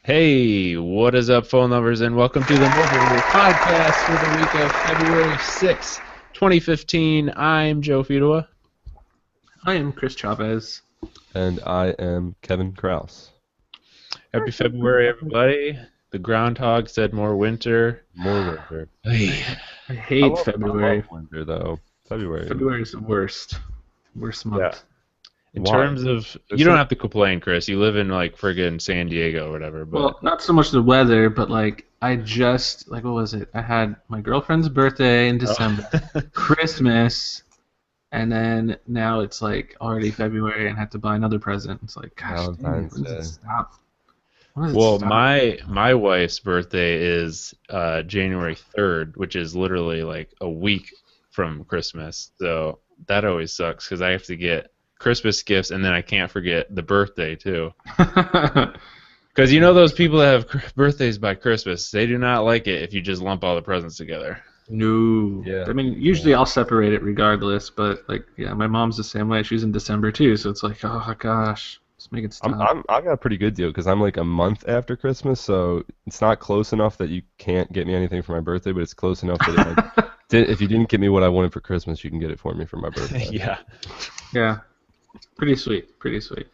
Hey, what is up, phone lovers, and welcome to the Mobile Podcast for the week of February 6th, 2015. I'm Joe Fedua. I am Chris Chavez. And I am Kevin Kraus. Happy February, everybody. The groundhog said more winter. More winter. Hey. I hate February. I love winter, though. February. February is the worst. Worst month. Yeah. In Why? terms of, you don't have to complain, Chris. You live in like friggin' San Diego or whatever. But Well, not so much the weather, but I just, what was it? I had my girlfriend's birthday in December, Christmas, and then now it's like already February and I have to buy another present. It's like, gosh, dang, Valentine's when does it Day. stop? When does it Well, stop? my wife's birthday is January 3rd, which is literally like a week from Christmas. So that always sucks because I have to get Christmas gifts and then I can't forget the birthday too. Because you know those people that have birthdays by Christmas, they do not like it if you just lump all the presents together. No. Yeah. I mean, usually I'll separate it regardless, but yeah, my mom's the same way. She's in December too, so it's like, oh gosh, let's make it stop. I got a pretty good deal because I'm like a month after Christmas, so it's not close enough that you can't get me anything for my birthday, but it's close enough that if you didn't get me what I wanted for Christmas, you can get it for me for my birthday. Yeah. Yeah. Pretty sweet. Pretty sweet.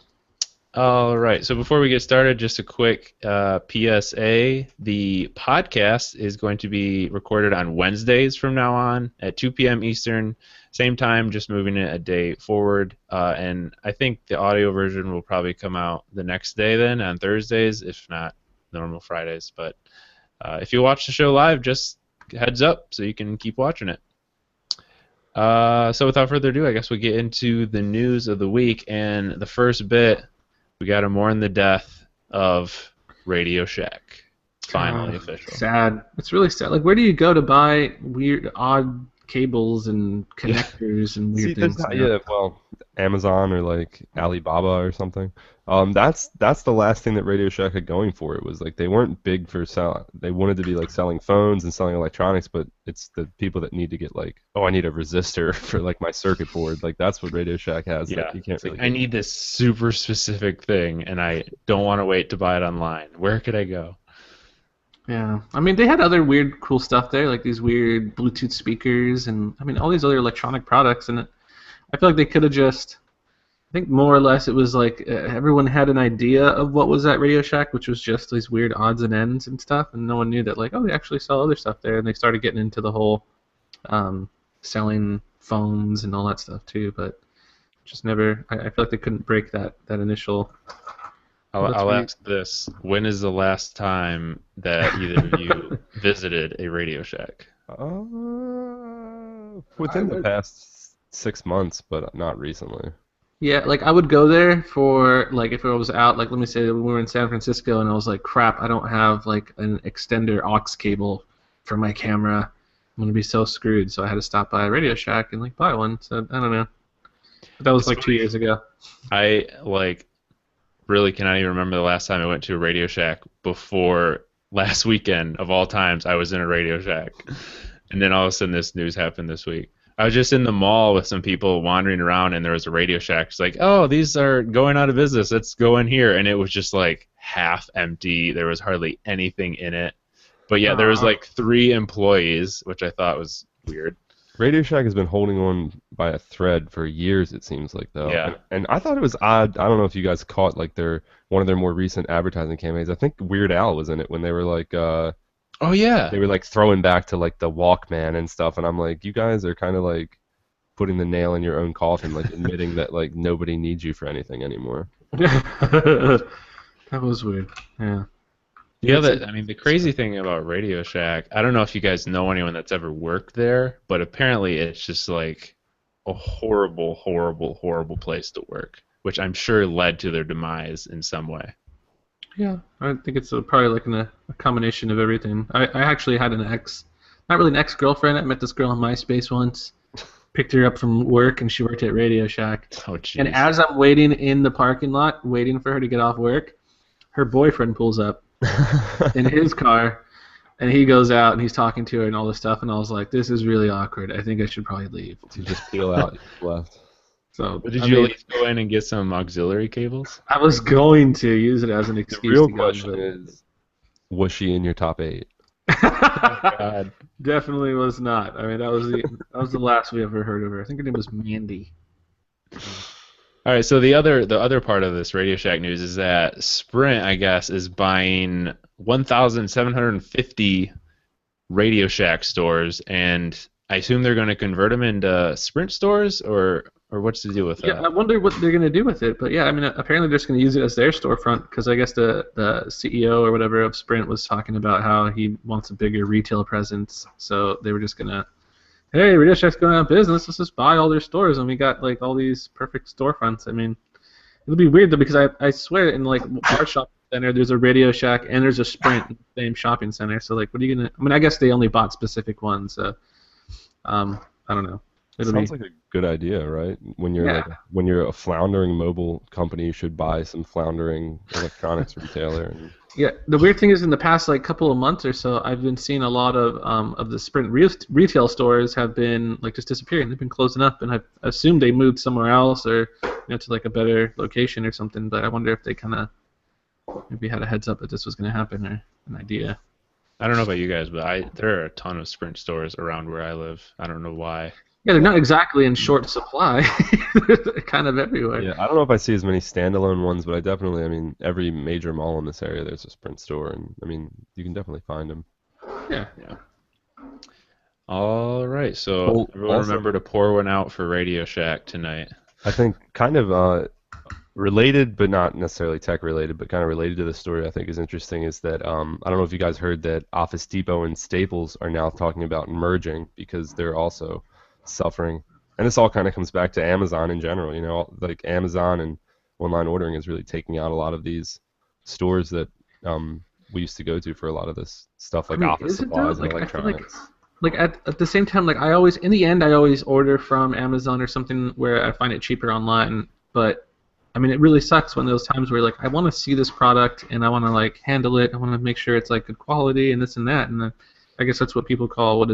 All right. So before we get started, just a quick PSA. The podcast is going to be recorded on Wednesdays from now on at 2 p.m. Eastern. Same time, just moving it a day forward. And I think the audio version will probably come out the next day then on Thursdays, if not normal Fridays. But if you watch the show live, just heads up so you can keep watching it. So without further ado, I guess we'll get into the news of the week. And the first bit, we got to mourn the death of RadioShack. Finally official. Sad. It's really sad. Like, where do you go to buy weird, odd cables and connectors and weird See, things? well, Amazon or like Alibaba or something. That's the last thing that RadioShack had going for it was like they weren't big for sell. They wanted to be like selling phones and selling electronics, but it's the people that need to get like, oh, I need a resistor for like my circuit board. Like that's what RadioShack has. Yeah, Like, you can't really. I need this super specific thing, and I don't want to wait to buy it online. Where could I go? Yeah. I mean, they had other weird, cool stuff there, like these weird Bluetooth speakers and, I mean, all these other electronic products. And I feel like they could have just, I think more or less it was like everyone had an idea of what was at Radio Shack, which was just these weird odds and ends and stuff. And no one knew that, like, oh, they actually sell other stuff there. And they started getting into the whole selling phones and all that stuff too. But just never, I feel like they couldn't break that initial. I'll ask this. When is the last time that either of you visited a RadioShack? Within the past 6 months, but not recently. Yeah, like I would go there for like if I was out, like let me say when we were in San Francisco and I was like, crap, I don't have like an extender aux cable for my camera. I'm gonna be so screwed. So I had to stop by Radio Shack and like buy one. So I don't know. But that was like 2 years ago. I really cannot even remember the last time I went to a Radio Shack before last weekend of all times. I was in a Radio Shack, and then all of a sudden this news happened this week. I was just in the mall with some people wandering around, and there was a Radio Shack. It's like, oh, these are going out of business. Let's go in here, and it was just like half empty. There was hardly anything in it, but yeah, there was like 3 employees, which I thought was weird. RadioShack has been holding on by a thread for years, it seems like, though. Yeah. And I thought it was odd. I don't know if you guys caught like one of their more recent advertising campaigns. I think Weird Al was in it when they were like Oh yeah, they were like throwing back to like the Walkman and stuff, and I'm like, you guys are kind of like putting the nail in your own coffin, like admitting that like nobody needs you for anything anymore. That was weird. Yeah. Yeah, the crazy thing about Radio Shack, I don't know if you guys know anyone that's ever worked there, but apparently it's just like a horrible, horrible, horrible place to work, which I'm sure led to their demise in some way. Yeah, I think it's probably like a combination of everything. I actually had not really an ex-girlfriend. I met this girl on MySpace once, picked her up from work, and she worked at Radio Shack. Oh, jeez. And as I'm waiting in the parking lot, waiting for her to get off work, her boyfriend pulls up in his car, and he goes out and he's talking to her and all this stuff. And I was like, this is really awkward. I think I should probably leave. To just peel out left. So But did I you mean, at least go in and get some auxiliary cables? I was going to use it as an The excuse real to go, question is, was she in your top 8? God. Definitely was not. I mean, that was the last we ever heard of her. I think her name was Mandy. All right, so the other part of this Radio Shack news is that Sprint, I guess, is buying 1,750 Radio Shack stores, and I assume they're going to convert them into Sprint stores, or what's the deal with Yeah, that? I wonder what they're gonna do with it. But yeah, I mean, apparently they're just gonna use it as their storefront because I guess the CEO or whatever of Sprint was talking about how he wants a bigger retail presence. So they were just gonna, hey, Radio Shack's going out of business. Let's just buy all their stores, and we got like all these perfect storefronts. I mean, it'll be weird though because I swear in like our shopping center there's a Radio Shack and there's a Sprint in the same shopping center. So like, what are you gonna? I mean, I guess they only bought specific ones. So I don't know. It'll Sounds be like a good idea, right? When you're when you're a floundering mobile company, you should buy some floundering electronics retailer. And... Yeah, the weird thing is in the past like couple of months or so, I've been seeing a lot of the Sprint retail stores have been like just disappearing. They've been closing up, and I assumed they moved somewhere else or to like a better location or something. But I wonder if they kind of maybe had a heads up that this was going to happen or an idea. I don't know about you guys, but there are a ton of Sprint stores around where I live. I don't know why. Yeah, they're not exactly in short supply. They're kind of everywhere. Yeah, I don't know if I see as many standalone ones, but I mean, every major mall in this area, there's a Sprint store, and I mean, you can definitely find them. Yeah. All right, so everyone remember to pour one out for Radio Shack tonight. I think kind of related, but not necessarily tech related, but kind of related to the story I think is interesting is that I don't know if you guys heard that Office Depot and Staples are now talking about merging because they're also suffering. And this all kind of comes back to Amazon in general, like Amazon and online ordering is really taking out a lot of these stores that we used to go to for a lot of this stuff like office supplies and electronics. Like at the same time, like I always order from Amazon or something where I find it cheaper online. But I mean, it really sucks when those times where like I want to see this product and I want to like handle it. I want to make sure it's like good quality and this and that. And I guess that's what people call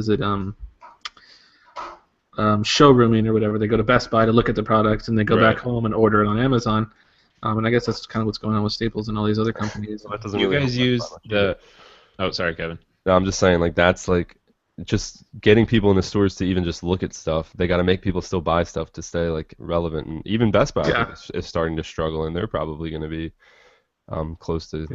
showrooming or whatever. They go to Best Buy to look at the products and they go back home and order it on Amazon. And I guess that's kind of what's going on with Staples and all these other companies. Well, that doesn't You really guys use the... Oh, sorry, Kevin. No, I'm just saying, like, that's like just getting people in the stores to even just look at stuff. They got to make people still buy stuff to stay like relevant. And even Best Buy I think, is starting to struggle, and they're probably going to be close to.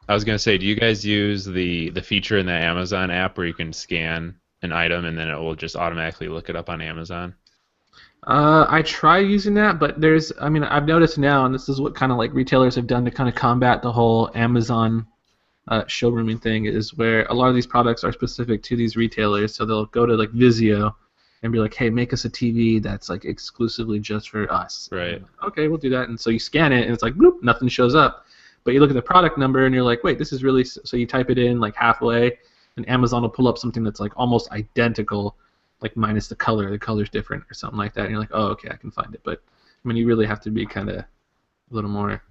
I was going to say, do you guys use the feature in the Amazon app where you can scan an item and then it will just automatically look it up on Amazon? I try using that, but I've noticed now, and this is what kind of like retailers have done to kind of combat the whole Amazon showrooming thing, is where a lot of these products are specific to these retailers, so they'll go to like Vizio and be like, hey, make us a TV that's like exclusively just for us. Right. Okay, we'll do that. And so you scan it, and it's like, bloop, nothing shows up. But you look at the product number, and you're like, wait, this is really... So you type it in like halfway, and Amazon will pull up something that's like almost identical, like minus the color. The color's different or something like that. And you're like, oh, okay, I can find it. But I mean, you really have to be kind of a little more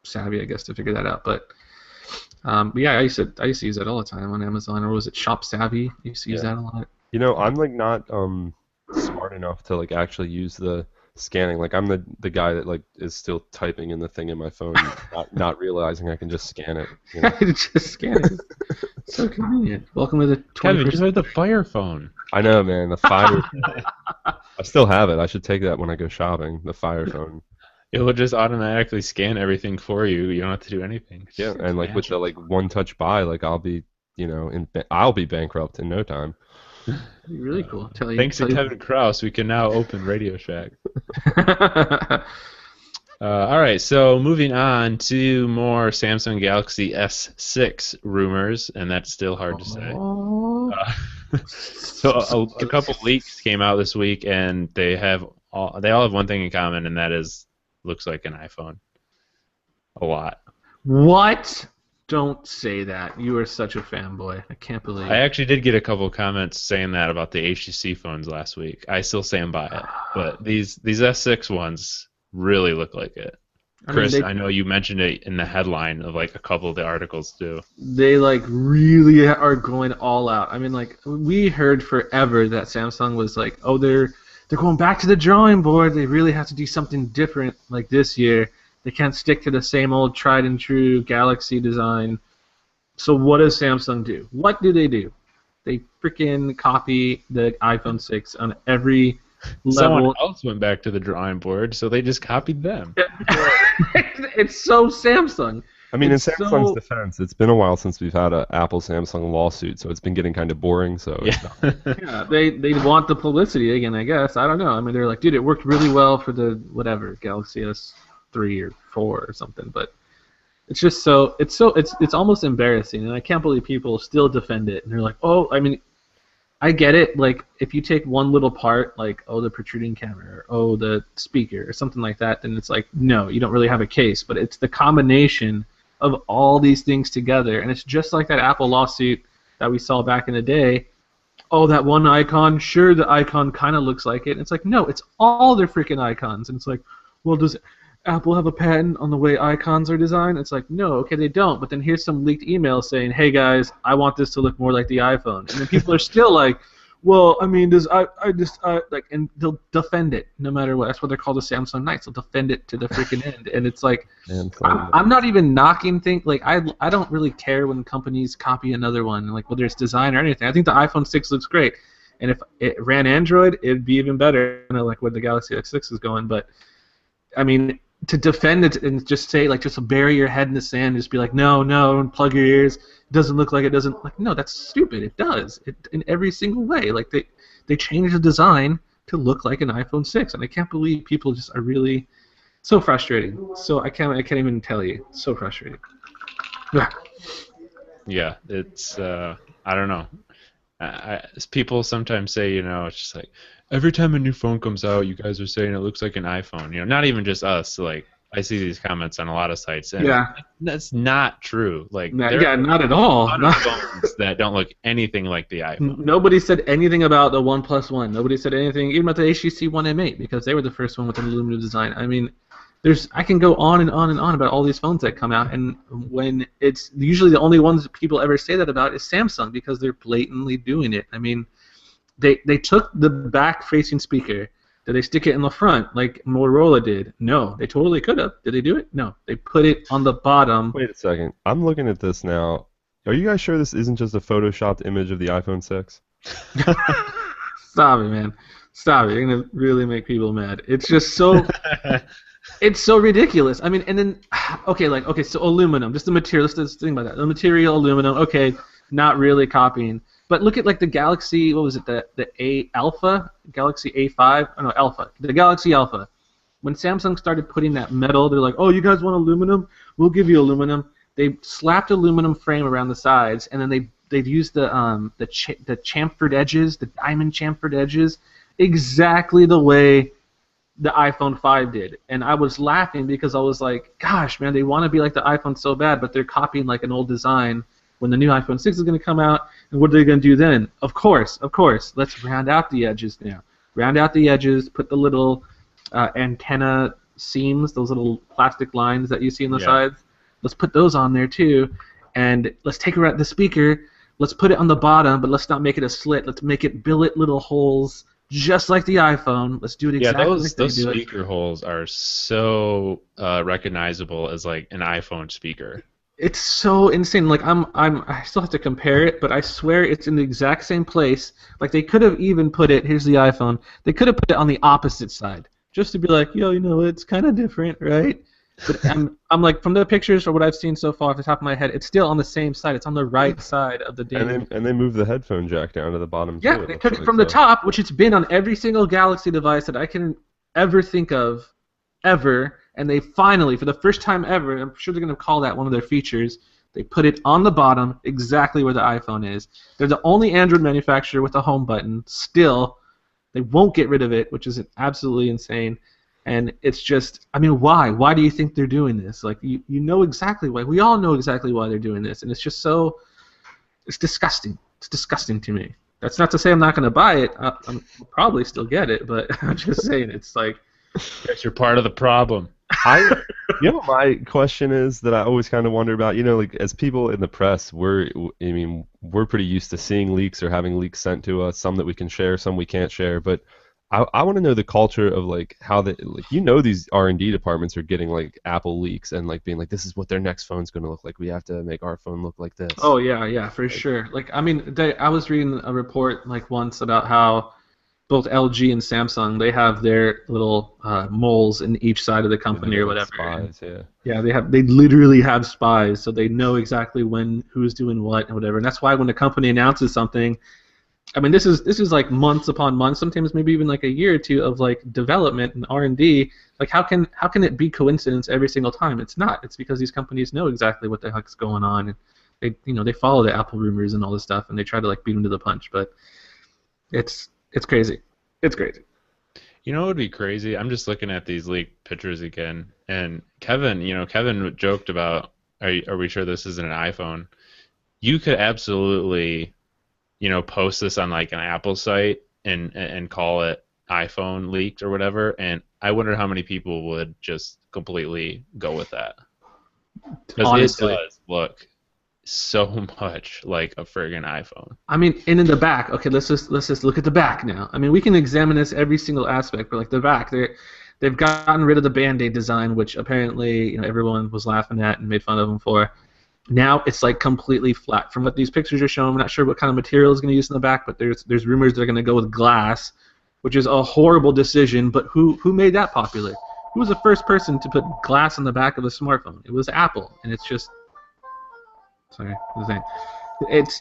savvy, I guess, to figure that out. But yeah, I used to use that all the time on Amazon, or was it Shop Savvy? I used to use that a lot. I'm like not smart enough to like actually use the scanning. Like I'm the guy that like is still typing in the thing in my phone, not realizing I can just scan it. Just scan it. So convenient. Welcome to the 21st. Kevin, just have the Fire phone. I know, man. The Fire. I still have it. I should take that when I go shopping. The Fire phone. It will just automatically scan everything for you. You don't have to do anything. Yeah, and like with the like one-touch buy, like I'll be I'll be bankrupt in no time. Really cool. Thanks to Kevin Krause, we can now open Radio Shack. All right, so moving on to more Samsung Galaxy S6 rumors, and that's still hard to say. So a couple leaks came out this week, and they all have one thing in common, and that is looks like an iPhone. A lot. What? Don't say that. You are such a fanboy. I can't believe it. I actually did get a couple comments saying that about the HTC phones last week. I still stand by it. But these S6 ones really look like it. Chris, I know you mentioned it in the headline of like a couple of the articles too. They like really are going all out. I mean, like we heard forever that Samsung was like, oh, they're they're going back to the drawing board. They really have to do something different like this year. They can't stick to the same old tried and true Galaxy design. So what does Samsung do? What do? They freaking copy the iPhone 6 on every Someone level. else went back to the drawing board, so they just copied them. It's so Samsung. I mean, in It's Samsung's so- defense, it's been a while since we've had a Apple-Samsung lawsuit, so it's been getting kind of boring. So it's Yeah. Yeah, they want the publicity again, I guess. I don't know. I mean, they're like, dude, it worked really well for the whatever Galaxy S3 or 4 or something, but it's just it's almost embarrassing, and I can't believe people still defend it. And they're like, oh, I mean, I get it. Like, if you take one little part, like, oh, the protruding camera, or oh, the speaker, or something like that, then it's like, no, you don't really have a case. But it's the combination of all these things together, and it's just like that Apple lawsuit that we saw back in the day. Oh, that one icon, sure, the icon kind of looks like it. And it's like, no, it's all their freaking icons. And it's like, well, does Apple have a patent on the way icons are designed? It's like, no, okay, they don't. But then here's some leaked email saying, hey, guys, I want this to look more like the iPhone. And then people are still like, well, I mean, and they'll defend it no matter what. That's what they're called, the Samsung Knights. They'll defend it to the freaking end. And it's like, I'm not even knocking things. Like, I don't really care when companies copy another one, like whether it's design or anything. I think the iPhone 6 looks great. And if it ran Android, it'd be even better, like where the Galaxy S6 is going. But, I mean, to defend it and just say, like, just bury your head in the sand and just be like, no, and plug your ears. It doesn't look like it doesn't. Like, no, that's stupid. It does. In every single way. Like, they changed the design to look like an iPhone 6. And I can't believe people just are really so frustrating. So I can't even tell you. So frustrating. Yeah, it's I don't know. People sometimes say, it's just like every time a new phone comes out, you guys are saying it looks like an iPhone. Not even just us. Like, I see these comments on a lot of sites, and that's not true. Like, not at all. A lot of phones that don't look anything like the iPhone. Nobody said anything about the OnePlus One. Nobody said anything even about the HTC One M8 because they were the first one with an aluminum design. I mean, I can go on and on and on about all these phones that come out, and when it's usually the only ones that people ever say that about is Samsung because they're blatantly doing it. I mean, they took the back-facing speaker. Did they stick it in the front like Motorola did? No, they totally could have. Did they do it? No, they put it on the bottom. Wait a second. I'm looking at this now. Are you guys sure this isn't just a photoshopped image of the iPhone 6? Stop it, man. Stop it. You're going to really make people mad. It's just so... It's so ridiculous. I mean, and then, so aluminum, just the material. Let's just think about that. The material, aluminum, okay, not really copying. But look at, like, the Galaxy, what was it, the A Alpha? Galaxy A5? Oh, no, Alpha. The Galaxy Alpha. When Samsung started putting that metal, they're like, oh, you guys want aluminum? We'll give you aluminum. They slapped aluminum frame around the sides, and then they've used the chamfered edges, the diamond chamfered edges, exactly the way the iPhone 5 did. And I was laughing because I was like, gosh, man, they want to be like the iPhone so bad, but they're copying like an old design when the new iPhone 6 is going to come out. And what are they going to do then? Of course, let's round out the edges now. Round out the edges, put the little antenna seams, those little plastic lines that you see on the sides. Let's put those on there too. And let's take the speaker, let's put it on the bottom, but let's not make it a slit. Let's make it billet little holes. Just like the iPhone, let's do it exactly like they do it. Those speaker holes are so recognizable as like an iPhone speaker. It's so insane. Like I still have to compare it, but I swear it's in the exact same place. Like they could have even put it. Here's the iPhone. They could have put it on the opposite side, just to be like, yo, it's kind of different, right? But I'm like, from the pictures or what I've seen so far off the top of my head, it's still on the same side. It's on the right side of the damn. And they moved the headphone jack down to the bottom too. Yeah, they took it from the top, which it's been on every single Galaxy device that I can ever think of, ever. And they finally, for the first time ever, I'm sure they're going to call that one of their features, they put it on the bottom exactly where the iPhone is. They're the only Android manufacturer with a home button. Still, they won't get rid of it, which is absolutely insane. And it's just, I mean, why? Why do you think they're doing this? Like, you know exactly why. We all know exactly why they're doing this. And it's just so, it's disgusting. It's disgusting to me. That's not to say I'm not going to buy it. I'll probably still get it, but I'm just saying it's like. Yes, you're part of the problem. My question is that I always kind of wonder about, like as people in the press, we're pretty used to seeing leaks or having leaks sent to us, some that we can share, some we can't share, but I want to know the culture of like how they like these R&D departments are getting like Apple leaks and like being like this is what their next phone's going to look like. We have to make our phone look like this. Oh yeah, for Like, sure. Like I mean, I was reading a report like once about how both LG and Samsung they have their little moles in each side of the yeah, they company got, or like, whatever. spies, yeah. Yeah, they literally have spies, so they know exactly when who's doing what and whatever. And that's why when a company announces something, I mean, this is like months upon months, sometimes maybe even like a year or two of like development and R&D. Like how can it be coincidence every single time? It's not. It's because these companies know exactly what the heck's going on, and they follow the Apple rumors and all this stuff, and they try to like beat them to the punch. But it's crazy. It's crazy. You know what would be crazy? I'm just looking at these leaked pictures again, and Kevin joked about, are we sure this isn't an iPhone? You could absolutely, post this on like an Apple site and call it iPhone leaked or whatever, and I wonder how many people would just completely go with that. Because it Honestly. does look so much like a friggin' iPhone. I mean, and in the back, okay, let's just look at the back now. I mean, we can examine this every single aspect, but like the back, they've gotten rid of the Band-Aid design, which apparently everyone was laughing at and made fun of them for. Now it's like completely flat. From what these pictures are showing, I'm not sure what kind of material is going to use in the back, but there's rumors they're going to go with glass, which is a horrible decision. But who made that popular? Who was the first person to put glass on the back of a smartphone? It was Apple, and it's just sorry, what was I saying?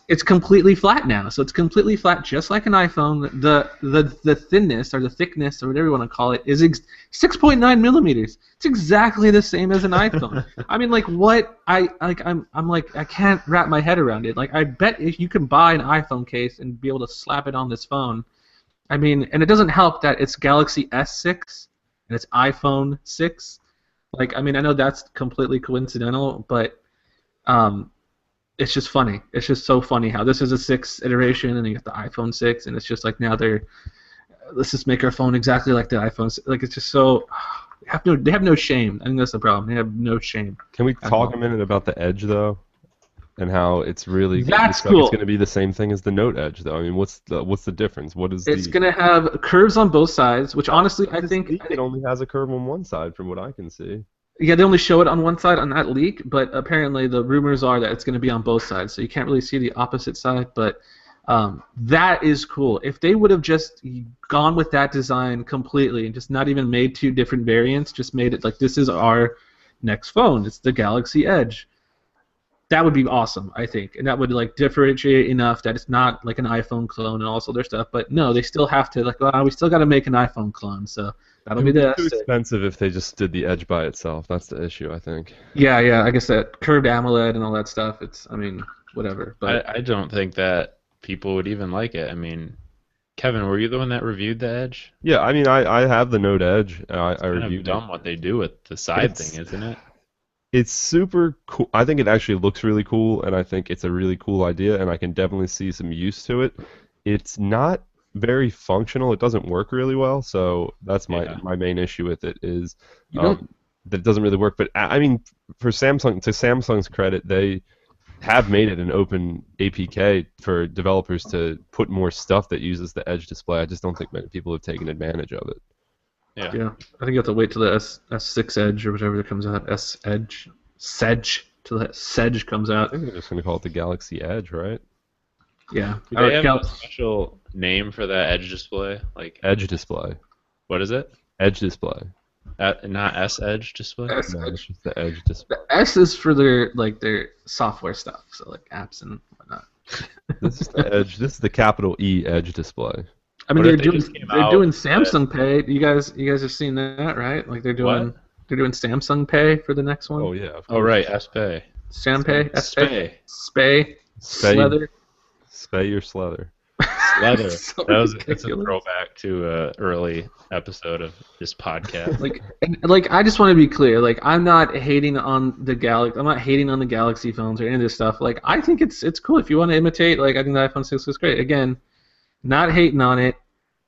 It's completely flat now. So it's completely flat, just like an iPhone. The thinness or the thickness or whatever you want to call it is 6.9 millimeters. It's exactly the same as an iPhone. I mean, like what I'm like I can't wrap my head around it. Like I bet if you can buy an iPhone case and be able to slap it on this phone, I mean, and it doesn't help that it's Galaxy S6 and it's iPhone 6. Like I mean, I know that's completely coincidental, but it's just funny. It's just so funny how this is a 6th iteration, and you got the iPhone 6, and it's just like now let's just make our phone exactly like the iPhone. Like it's just so they have no shame. I think that's the problem. They have no shame. Can we talk a minute about the Edge though, and how it's really That's looks like cool. it's going to be the same thing as the Note Edge though? I mean, what's the difference? What is It's gonna have curves on both sides, which honestly I think it only has a curve on one side from what I can see. yeah, they only show it on one side on that leak, but apparently the rumors are that it's going to be on both sides, so you can't really see the opposite side. But that is cool. If they would have just gone with that design completely and just not even made 2 different variants, just made it like this is our next phone. It's the Galaxy Edge. That would be awesome, I think, and that would like differentiate enough that it's not like an iPhone clone and all this other stuff. But no, they still have to like, well, we still got to make an iPhone clone, so that'll be the Too expensive if they just did the Edge by itself. That's the issue, I think. Yeah, I guess that curved AMOLED and all that stuff. I mean, whatever. But I don't think that people would even like it. I mean, Kevin, were you the one that reviewed the Edge? Yeah, I mean, I have the Note Edge. I Kind of reviewed dumb it. what they do with the side It's- thing, isn't it? It's super cool. I think it actually looks really cool, and I think it's a really cool idea, and I can definitely see some use to it. It's not very functional. It doesn't work really well, so that's Yeah. my main issue with it is you don't. that it doesn't really work. But I mean, to Samsung's credit, they have made it an open APK for developers to put more stuff that uses the Edge display. I just don't think many people have taken advantage of it. Yeah. Yeah, I think you have to wait till the S6 Edge or whatever that comes out. S Edge, Sedge, till that Sedge comes I out. think they're just going to call it the Galaxy Edge, right? Yeah. Do they have a special name for that Edge display? Like, Edge display. what is it? Edge display. Not S Edge display? S No, it's Edge. just the Edge display. The S is for their software stuff, so like apps and whatnot. This is the Edge. This is the capital E Edge display. I mean, What they're if they doing just came they're out doing with Samsung Pay. You guys have seen that, right? Like they're doing What? they're doing Samsung Pay for the next one. Oh yeah. Of Oh, course. right, S-Pay. Sampay, Spay. Spay, Slether. Spay your slether. Leather. So That's a ridiculous. throwback to an early episode of this podcast. Like I just want to be clear. Like I'm not hating on the Galaxy. I'm not hating on the Galaxy phones or any of this stuff. Like I think it's cool if you want to imitate. Like I think the iPhone 6 was great. Again, not hating on it.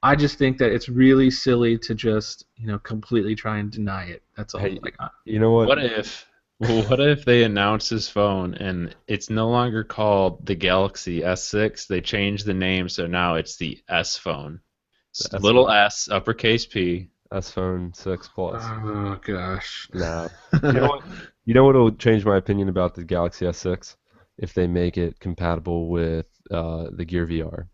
I just think that it's really silly to just completely try and deny it. That's all. Hey, Like You know what? What if they announce this phone and it's no longer called the Galaxy S6? They change the name, so now it's the S phone. The Little S, uppercase P. S Phone 6 Plus. Oh gosh. No. You know what? You know what'll change my opinion about the Galaxy S6? If they make it compatible with the Gear VR.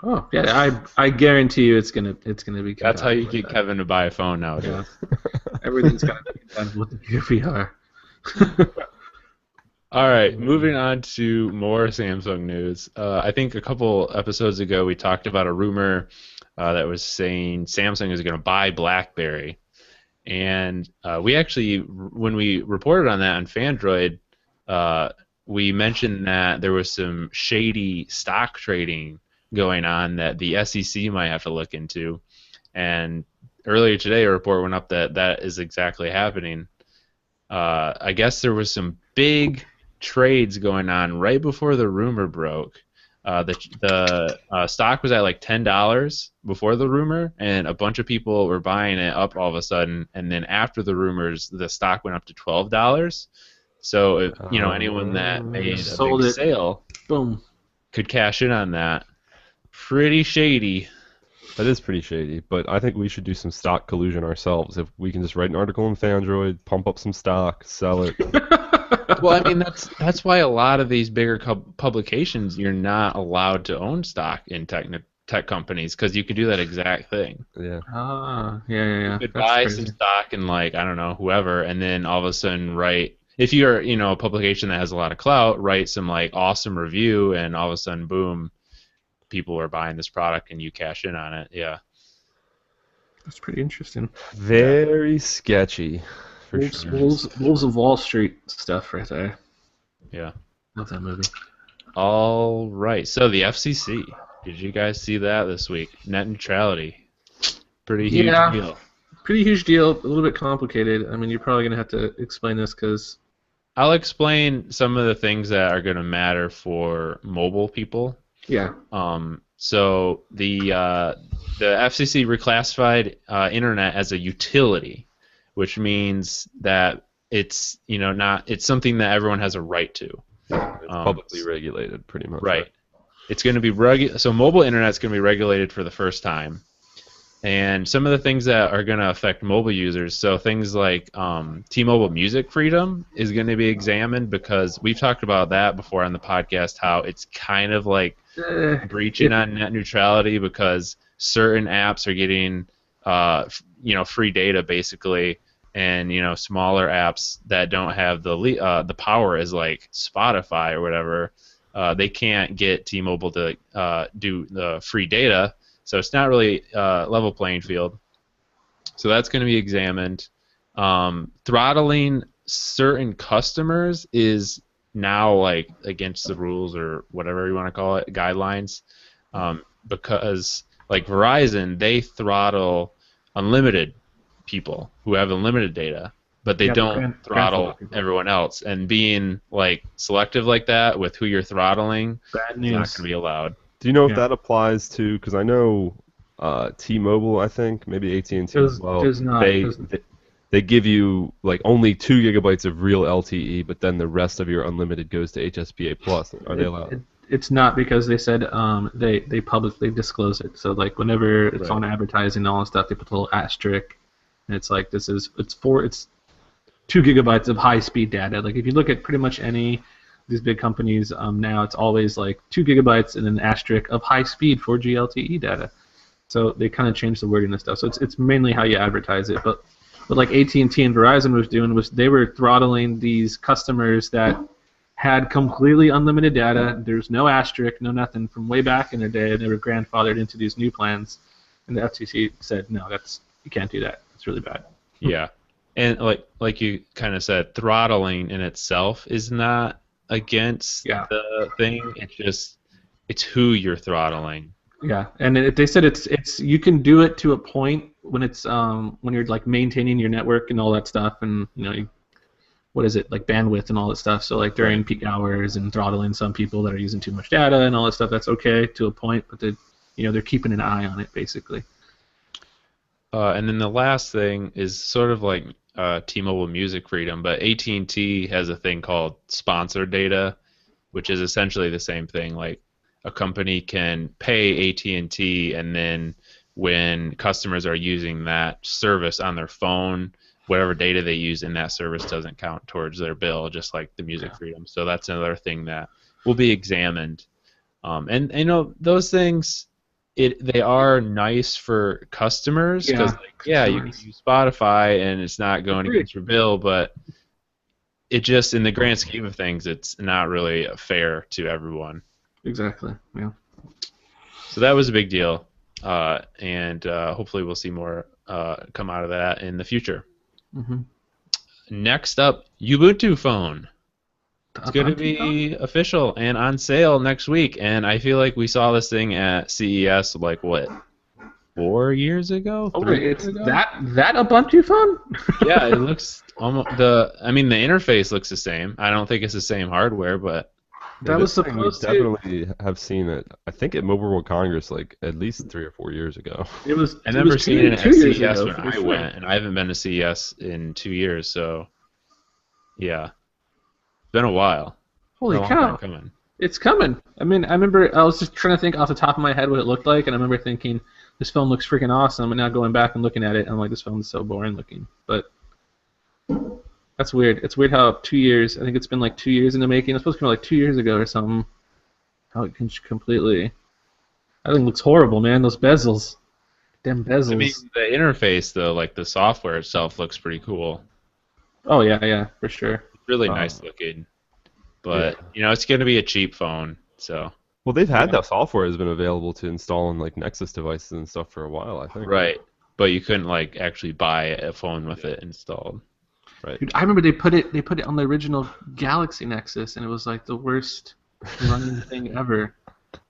Oh yeah, I guarantee you it's gonna be That's how you compatible with get that. Kevin to buy a phone nowadays. Yeah. Everything's gonna be compatible with the Gear VR. All right, moving on to more Samsung news. I think a couple episodes ago we talked about a rumor that was saying Samsung is going to buy BlackBerry, and we actually, when we reported on that on Fandroid, we mentioned that there was some shady stock trading going on that the SEC might have to look into, and earlier today a report went up that that is exactly happening. I guess there was some big trades going on right before the rumor broke. The stock was at like $10 before the rumor, and a bunch of people were buying it up all of a sudden. And then after the rumors, the stock went up to $12. So if, anyone that made a Sold big it. sale Boom. could cash in on that. Pretty shady. That is pretty shady, but I think we should do some stock collusion ourselves. If we can just write an article in Fandroid, pump up some stock, sell it. Well, I mean that's why a lot of these bigger publications you're not allowed to own stock in tech companies because you could do that exact thing. Yeah. Yeah. You could That's buy crazy. some stock in like I don't know whoever, and then all of a sudden write if you're a publication that has a lot of clout, write some like awesome review, and all of a sudden boom, people are buying this product and you cash in on it. Yeah. That's pretty interesting. Very sketchy. For sure. Wolves of Wall Street stuff right there. Yeah. Love that movie. All right. So the FCC. Did you guys see that this week? Net neutrality. Pretty huge deal. Pretty huge deal. A little bit complicated. I mean, you're probably gonna have to explain this because. I'll explain some of the things that are going to matter for mobile people. Yeah. So the FCC reclassified internet as a utility, which means that it's it's something that everyone has a right to. It's publicly regulated, pretty much. Right. It's going to be so mobile internet's going to be regulated for the first time. And some of the things that are going to affect mobile users, so things like T-Mobile music freedom is going to be examined because we've talked about that before on the podcast, how it's kind of like breaching on net neutrality because certain apps are getting free data basically, and smaller apps that don't have the power as like Spotify or whatever, they can't get T-Mobile to do the free data. So it's not really level playing field. So that's going to be examined. Throttling certain customers is now like against the rules or whatever you want to call it, guidelines, because like Verizon, they throttle unlimited people who have unlimited data, but they don't throttle everyone else. And being like selective like that with who you're throttling is not going to be allowed. Do you know if that applies to? Because I know T-Mobile, I think maybe AT&T as well. Does not. They give you like only 2 gigabytes of real LTE, but then the rest of your unlimited goes to HSPA plus. Are they allowed? It's not because they said they publicly disclose it. So like whenever it's on advertising and all that stuff, they put a little asterisk, and it's like it's 2 gigabytes of high speed data. Like if you look at pretty much any these big companies now, it's always like 2 gigabytes and an asterisk of high speed 4G LTE data. So they kind of changed the wording and stuff. So it's mainly how you advertise it. But what like AT&T and Verizon was doing was they were throttling these customers that had completely unlimited data. There's no asterisk, no nothing from way back in the day. They were grandfathered into these new plans, and the FCC said no, you can't do that. It's really bad. Yeah, and like you kind of said, throttling in itself is not against the thing. It's who you're throttling. Yeah, and they said it's you can do it to a point when it's when you're like maintaining your network and all that stuff, and what is it like bandwidth and all that stuff. So like during peak hours and throttling some people that are using too much data and all that stuff, that's okay to a point, but they're keeping an eye on it basically. And then the last thing is sort of like T-Mobile music freedom, but AT&T has a thing called sponsored data, which is essentially the same thing. Like a company can pay AT&T, and then when customers are using that service on their phone, whatever data they use in that service doesn't count towards their bill, just like the music freedom. So that's another thing that will be examined. And you know, those things, they are nice for customers because you can use Spotify and it's not going against your bill, but it just, in the grand scheme of things, it's not really fair to everyone. Exactly. Yeah. So that was a big deal, and hopefully we'll see more come out of that in the future. Mm-hmm. Next up, Ubuntu phone. It's going to be official and on sale next week, and I feel like we saw this thing at CES like what, 4 years ago? Oh, 3 it's years ago? that Ubuntu phone? Yeah, it looks almost the interface looks the same. I don't think it's the same hardware, but that was supposed to. Definitely have seen it. I think at Mobile World Congress like at least 3 or 4 years ago. It was. I remember seeing it at CES when I went, and I haven't been to CES in 2 years, so yeah, it's been a while. Holy cow! It's coming. I mean, I remember I was just trying to think off the top of my head what it looked like, and I remember thinking, this phone looks freaking awesome, and now going back and looking at it, I'm like, this phone's so boring looking. But that's weird. It's weird how 2 years, I think it's been like 2 years in the making. It's supposed to come like 2 years ago or something. How it can completely... I think it looks horrible, man. Those bezels. Damn bezels. I mean, the interface, though, like the software itself looks pretty cool. Oh, yeah, for sure. It's really nice looking. But, you know, it's going to be a cheap phone, so... Well, they've had that software has been available to install on like Nexus devices and stuff for a while, I think. Right, but you couldn't like actually buy a phone with it installed. Right. Dude, I remember they put it on the original Galaxy Nexus, and it was like the worst running thing ever.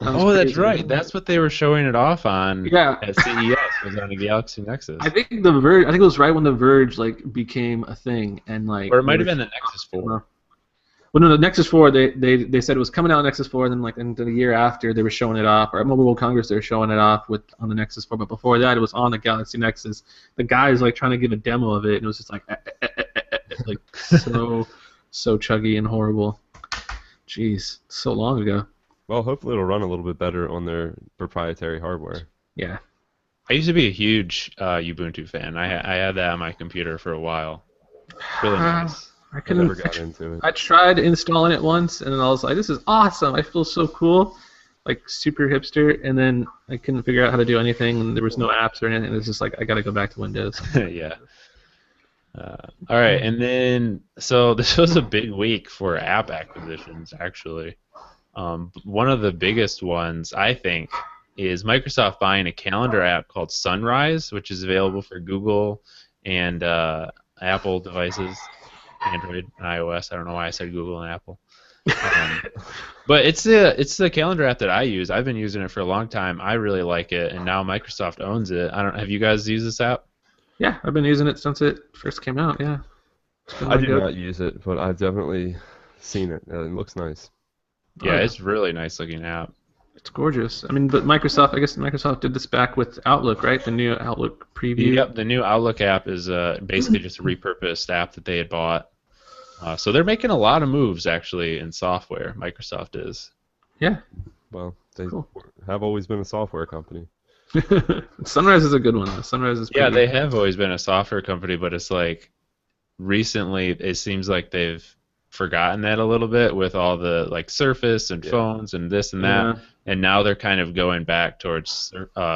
Oh, that's right. That's what they were showing it off on. Yeah. At CES was on the Galaxy Nexus. I think the Verge. I think it was right when the Verge like became a thing, and like. Or it might have been the Nexus 4. Well, no, the Nexus 4, they said it was coming out on Nexus 4, and then like in the year after they were showing it off, or at Mobile World Congress they were showing it off on the Nexus 4, but before that it was on the Galaxy Nexus. The guy was like trying to give a demo of it, and it was just like so chuggy and horrible. Jeez, so long ago. Well, hopefully it'll run a little bit better on their proprietary hardware. Yeah. I used to be a huge Ubuntu fan. I had that on my computer for a while. Really nice. I never got into it. I tried installing it once, and then I was like, this is awesome. I feel so cool. Like, super hipster. And then I couldn't figure out how to do anything, and there was no apps or anything. It was just like, I got to go back to Windows. Yeah. All right, and then, so this was a big week for app acquisitions, actually. One of the biggest ones, I think, is Microsoft buying a calendar app called Sunrise, which is available for Google and Apple devices. Android and iOS. I don't know why I said Google and Apple. But it's the calendar app that I use. I've been using it for a long time. I really like it, and now Microsoft owns it. Have you guys used this app? Yeah, I've been using it since it first came out. Yeah. I do not use it, but I've definitely seen it. It looks nice. Yeah, it's a really nice looking app. It's gorgeous. I mean, but I guess Microsoft did this back with Outlook, right? The new Outlook preview. Yep, the new Outlook app is basically just a repurposed app that they had bought. So they're making a lot of moves, actually, in software. Microsoft is. Yeah. Well, they have always been a software company. Sunrise is a good one, though. Sunrise is pretty good. They have always been a software company, but it's like recently it seems like they've forgotten that a little bit with all the like Surface and phones and this and that, and now they're kind of going back towards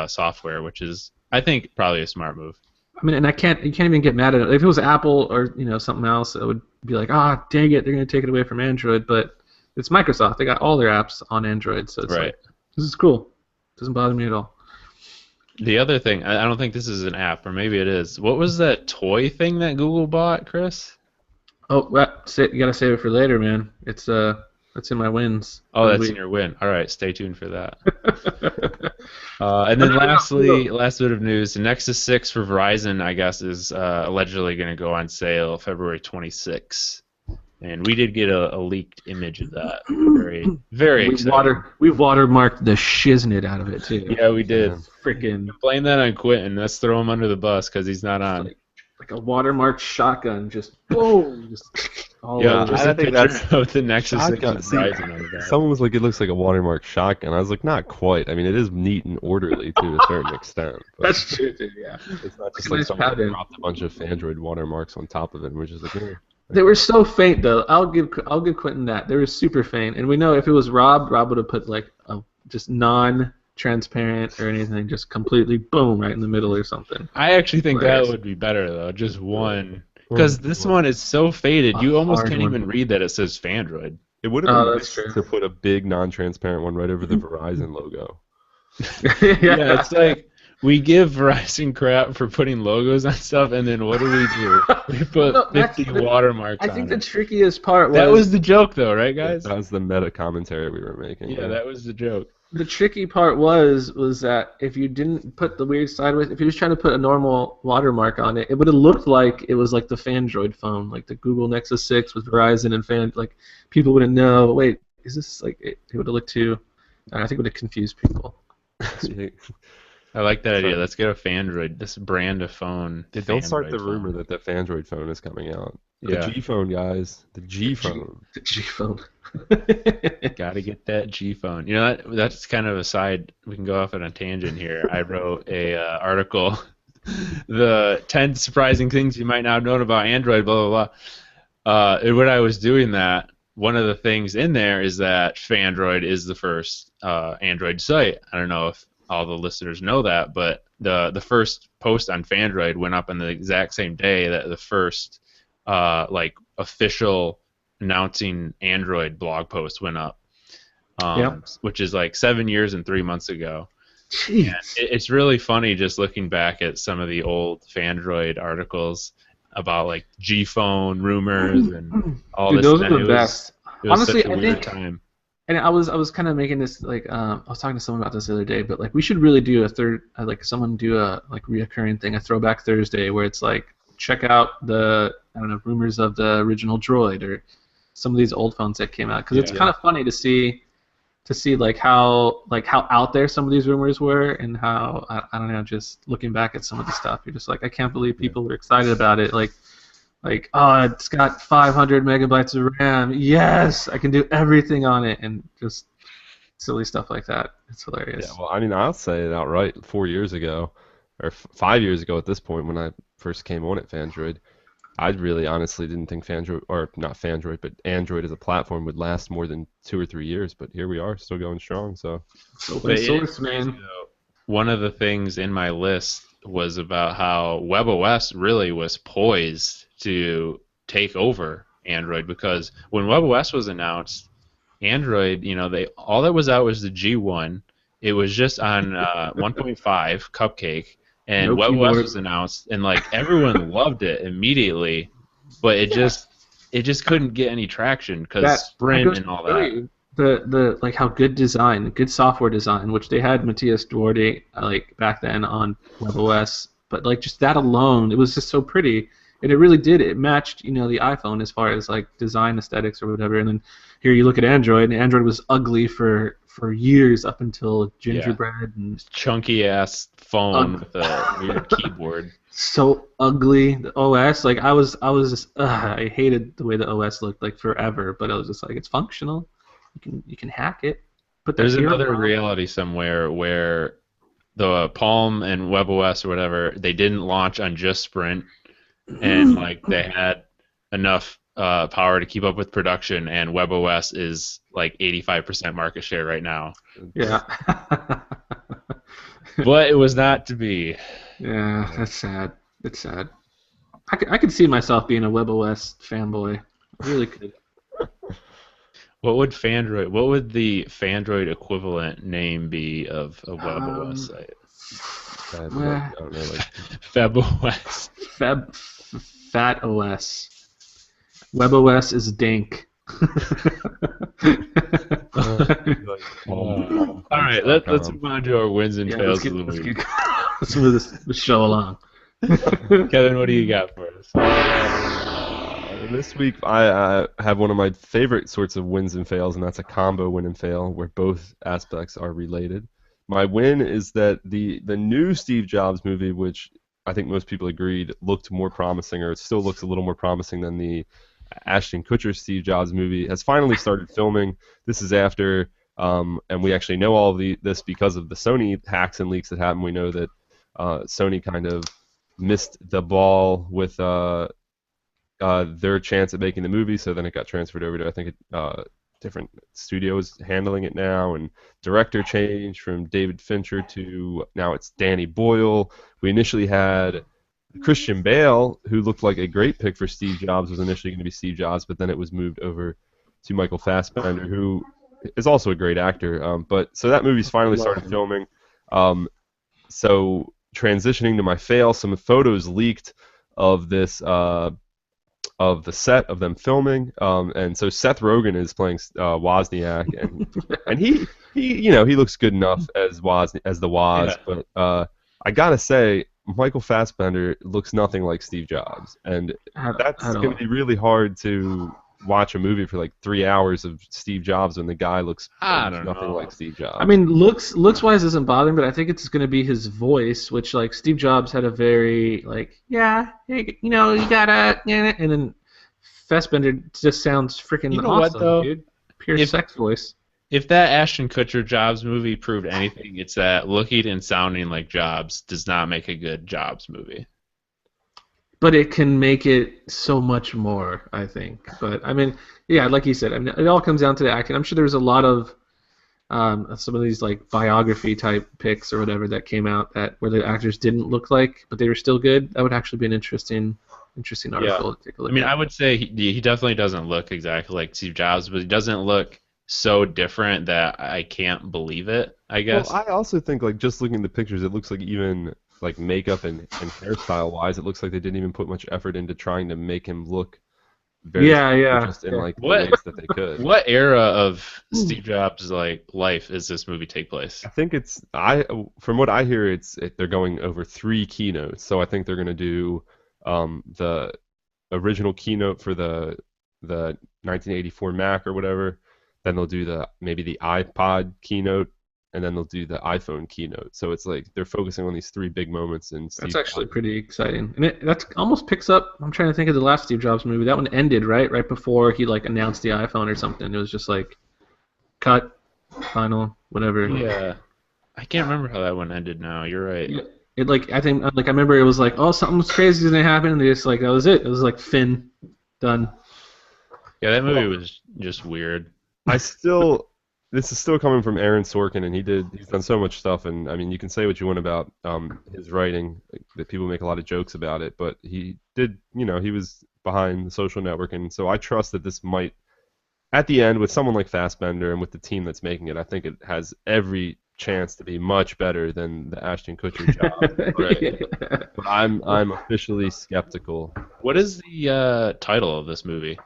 software, which is, I think, probably a smart move. I mean, and you can't even get mad at it. If it was Apple or something else, it would be like, dang it, they're going to take it away from Android. But it's Microsoft; they got all their apps on Android, so it's like, this is cool. Doesn't bother me at all. The other thing, I don't think this is an app, or maybe it is. What was that toy thing that Google bought, Chris? Oh, you gotta save it for later, man. It's in my wins. Oh, that's in your win. All right, stay tuned for that. And then lastly, last bit of news: the Nexus 6 for Verizon, I guess, is allegedly going to go on sale February 26th. And we did get a leaked image of that. Very, very exciting. We watermarked the shiznit out of it too. Yeah, we did. Freaking blame that on Quentin. Let's throw him under the bus because he's not on. like a watermark shotgun, just boom, just all Yeah, over. just I a think picture that's of the Nexus 6 shotgun. with See, Verizon on the back. someone was like, it looks like a watermark shotgun. I was like, not quite. I mean, it is neat and orderly to a certain extent, but That's true, dude. Yeah, it's not just a like nice someone pattern. dropped a bunch of Android watermarks on top of it, and we're just like, They were so faint, though. I'll give Quentin that. They were super faint, and we know if it was Rob would have put like a just non-transparent or anything, just completely boom right in the middle or something. I actually think that Hilarious. would be better though, just one. Well, Because this one is so faded, A you almost hard can't one. even read that it says Fandroid. it would have Oh, been that's nice true. to put a big non-transparent one right over the Verizon logo. Yeah, it's like we give Verizon crap for putting logos on stuff, and then what do? We put No, that's 50 the- watermarks I on think the it. trickiest part That was the joke, though, right, guys? That was the meta commentary we were making. Yeah, that was the joke. the tricky part was that if you didn't put the weird sideways, if you just trying to put a normal watermark on it, it would have looked like it was like the Fandroid phone, like the Google Nexus 6 with Verizon and Fan. Like people wouldn't know. Wait, is this like it would have looked too? I think it would have confused people. I like that idea. Sorry. Let's get a Fandroid, this brand of phone. Don't start Fandroid the phone. rumor that the Fandroid phone is coming out. The Yeah. G phone, guys. The G phone. The G phone. Got to get that G phone. You know, that's kind of a side. We can go off on a tangent here. I wrote a article, the 10 surprising things you might not have known about Android. Blah blah blah. And when I was doing that, one of the things in there is that Fandroid is the first Android site. I don't know if all the listeners know that, but the first post on Fandroid went up on the exact same day that the first like official announcing Android blog post went up, which is like 7 years and 3 months ago. Jeez. And it's really funny just looking back at some of the old Fandroid articles about like G phone rumors and all Dude, this. those And are the best. It was Honestly, such a I weird think, time. and I was kind of making this like I was talking to someone about this the other day, but like we should really do a like someone do a like reoccurring thing, a Throwback Thursday, where it's like check out the I don't know rumors of the original Droid or some of these old phones that came out, because it's kind of funny to see like how out there some of these rumors were, and how I don't know, just looking back at some of the stuff, you're just like, I can't believe people were excited about it, like oh, it's got 500 megabytes of RAM, yes, I can do everything on it, and just silly stuff like that. It's hilarious. Yeah, well, I mean, I'll say it outright. 4 years ago, or 5 years ago at this point, when I first came on at Fandroid, I really honestly didn't think Fandroid, or not Fandroid, but Android as a platform would last more than 2 or 3 years. But here we are, still going strong. So Open source, man. One of the things in my list was about how WebOS really was poised to take over Android, because when WebOS was announced, Android, all that was out was the G1. It was just on 1.5 Cupcake, and No WebOS keyboard. was announced, and like everyone loved it immediately, but it just couldn't get any traction because Sprint and all that. The like how good software design, which they had Matthias Duarte like back then on WebOS, but like just that alone, it was just so pretty, and it really did. It matched the iPhone as far as like design aesthetics or whatever. And then here you look at Android, and Android was ugly for years up until Gingerbread and chunky ass phone with a weird keyboard. So ugly. The OS, like I was just I hated the way the OS looked like forever, but I was just like, it's functional. You can hack it. But there's another reality somewhere where the Palm and WebOS or whatever, they didn't launch on just Sprint, and like they had enough power to keep up with production, and WebOS is like 85% market share right now. Yeah. But it was not to be. Yeah, that's sad. It's sad. I could see myself being a WebOS fanboy. I really could. What would the Fandroid equivalent name be of a WebOS site? I don't know, like FebOS. Fat OS. WebOS is dank. All right, let's move on to our wins and fails of the week. Let's move this show along. Kevin, what do you got for us? This week I have one of my favorite sorts of wins and fails, and that's a combo win and fail where both aspects are related. My win is that the new Steve Jobs movie, which I think most people agreed looked more promising, or it still looks a little more promising than the Ashton Kutcher Steve Jobs movie, has finally started filming. This is after, and we actually know all of this because of the Sony hacks and leaks that happened. We know that Sony kind of missed the ball with their chance at making the movie, so then it got transferred over to, I think, different studios handling it now, and director changed from David Fincher to now it's Danny Boyle. We initially had Christian Bale, who looked like a great pick for Steve Jobs, was initially going to be Steve Jobs, but then it was moved over to Michael Fassbender, who is also a great actor. But so that movie's finally started filming. So transitioning to my fail, some photos leaked of this of the set of them filming, and so Seth Rogen is playing Wozniak, and he looks good enough as the Woz, yeah. But I gotta say, Michael Fassbender looks nothing like Steve Jobs, and that's going to be really hard to watch a movie for like 3 hours of Steve Jobs when the guy looks nothing like Steve Jobs. I mean, looks wise doesn't bother me, but I think it's going to be his voice, which like Steve Jobs had a very you gotta, and then Fassbender just sounds freaking awesome, what, though? Dude. Pure sex voice. If that Ashton Kutcher Jobs movie proved anything, it's that looking and sounding like Jobs does not make a good Jobs movie. But it can make it so much more, I think. But I mean, yeah, like you said, I mean, it all comes down to the acting. I'm sure there was a lot of some of these like biography type picks or whatever that came out where the actors didn't look like, but they were still good. That would actually be an interesting article to take a look at. I mean, I would say he definitely doesn't look exactly like Steve Jobs, but he doesn't look so different that I can't believe it, I guess. Well, I also think, like, just looking at the pictures, it looks like even like makeup and hairstyle wise, it looks like they didn't even put much effort into trying to make him look very just in like the ways that they could. What era of Steve Jobs' life is this movie take place? I think from what I hear, they're going over 3 keynotes. So I think they're going to do the original keynote for the 1984 Mac or whatever. Then they'll do maybe the iPod keynote, and then they'll do the iPhone keynote. So it's like they're focusing on these 3 big moments. That's actually pretty exciting. And that almost picks up. I'm trying to think of the last Steve Jobs movie. That one ended right before he announced the iPhone or something. It was just like cut, final, whatever. Yeah, I can't remember how that one ended. Now you're right. Yeah. I remember it was like, oh, something crazy is gonna happen, and they just that was it. It was like Finn, done. Yeah, that movie was just weird. This is still coming from Aaron Sorkin, and he's done so much stuff, and I mean, you can say what you want about his writing, that people make a lot of jokes about it, but he did, he was behind The Social Network, and so I trust that this might, at the end, with someone like Fassbender and with the team that's making it, I think it has every chance to be much better than the Ashton Kutcher job. Right? But I'm officially skeptical. What is the title of this movie?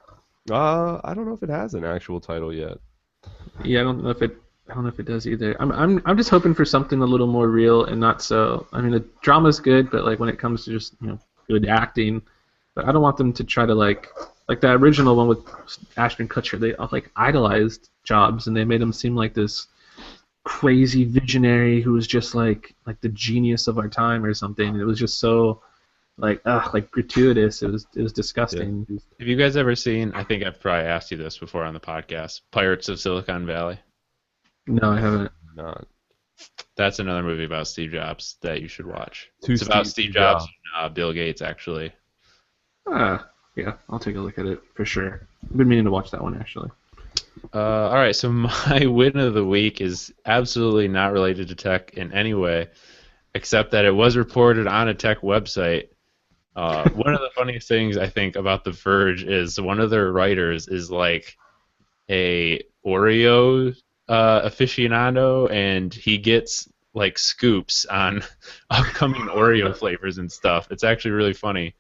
I don't know if it has an actual title yet. Yeah, I don't know if it does either. I'm just hoping for something a little more real and not so. I mean, the drama's good, but when it comes to just good acting, but I don't want them to try to like that original one with Ashton Kutcher. They idolized Jobs, and they made him seem like this crazy visionary who was just like the genius of our time or something. It was just so gratuitous. It was disgusting. Yeah. Have you guys ever seen, I think I've probably asked you this before on the podcast, Pirates of Silicon Valley? No, I haven't. Not. That's another movie about Steve Jobs that you should watch. It's about Steve Jobs and Bill Gates, actually. Yeah, I'll take a look at it for sure. I've been meaning to watch that one, actually. All right, so my win of the week is absolutely not related to tech in any way, except that it was reported on a tech website. One of the funniest things I think about The Verge is one of their writers is like a Oreo aficionado, and he gets scoops on upcoming Oreo flavors and stuff. It's actually really funny.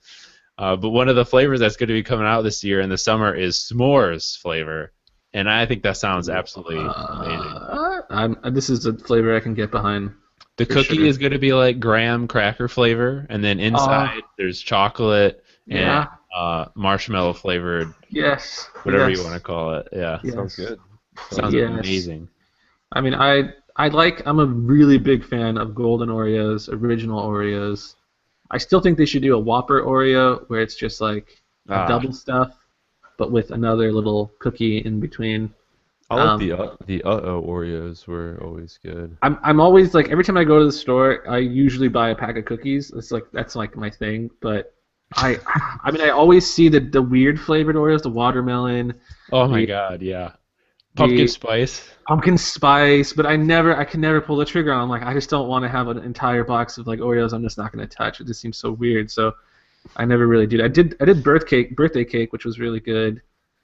But one of the flavors that's going to be coming out this year in the summer is s'mores flavor, and I think that sounds absolutely amazing. This is a flavor I can get behind. The cookie is going to be like graham cracker flavor, and then inside there's chocolate and marshmallow flavored. Yes. Whatever you want to call it. Yeah. Yes. Sounds good. Sounds amazing. I mean, I'm a really big fan of golden Oreos, original Oreos. I still think they should do a Whopper Oreo where it's just like a double stuff, but with another little cookie in between. I like the Oreos were always good. I'm always like every time I go to the store, I usually buy a pack of cookies. That's like my thing. But I mean I always see the weird flavored Oreos, the watermelon. Oh my god, yeah. Pumpkin spice. Pumpkin spice, but I can never pull the trigger on. I'm like I just don't want to have an entire box of like Oreos. I'm just not going to touch. It just seems so weird. So I never really did. I did birthday cake, which was really good.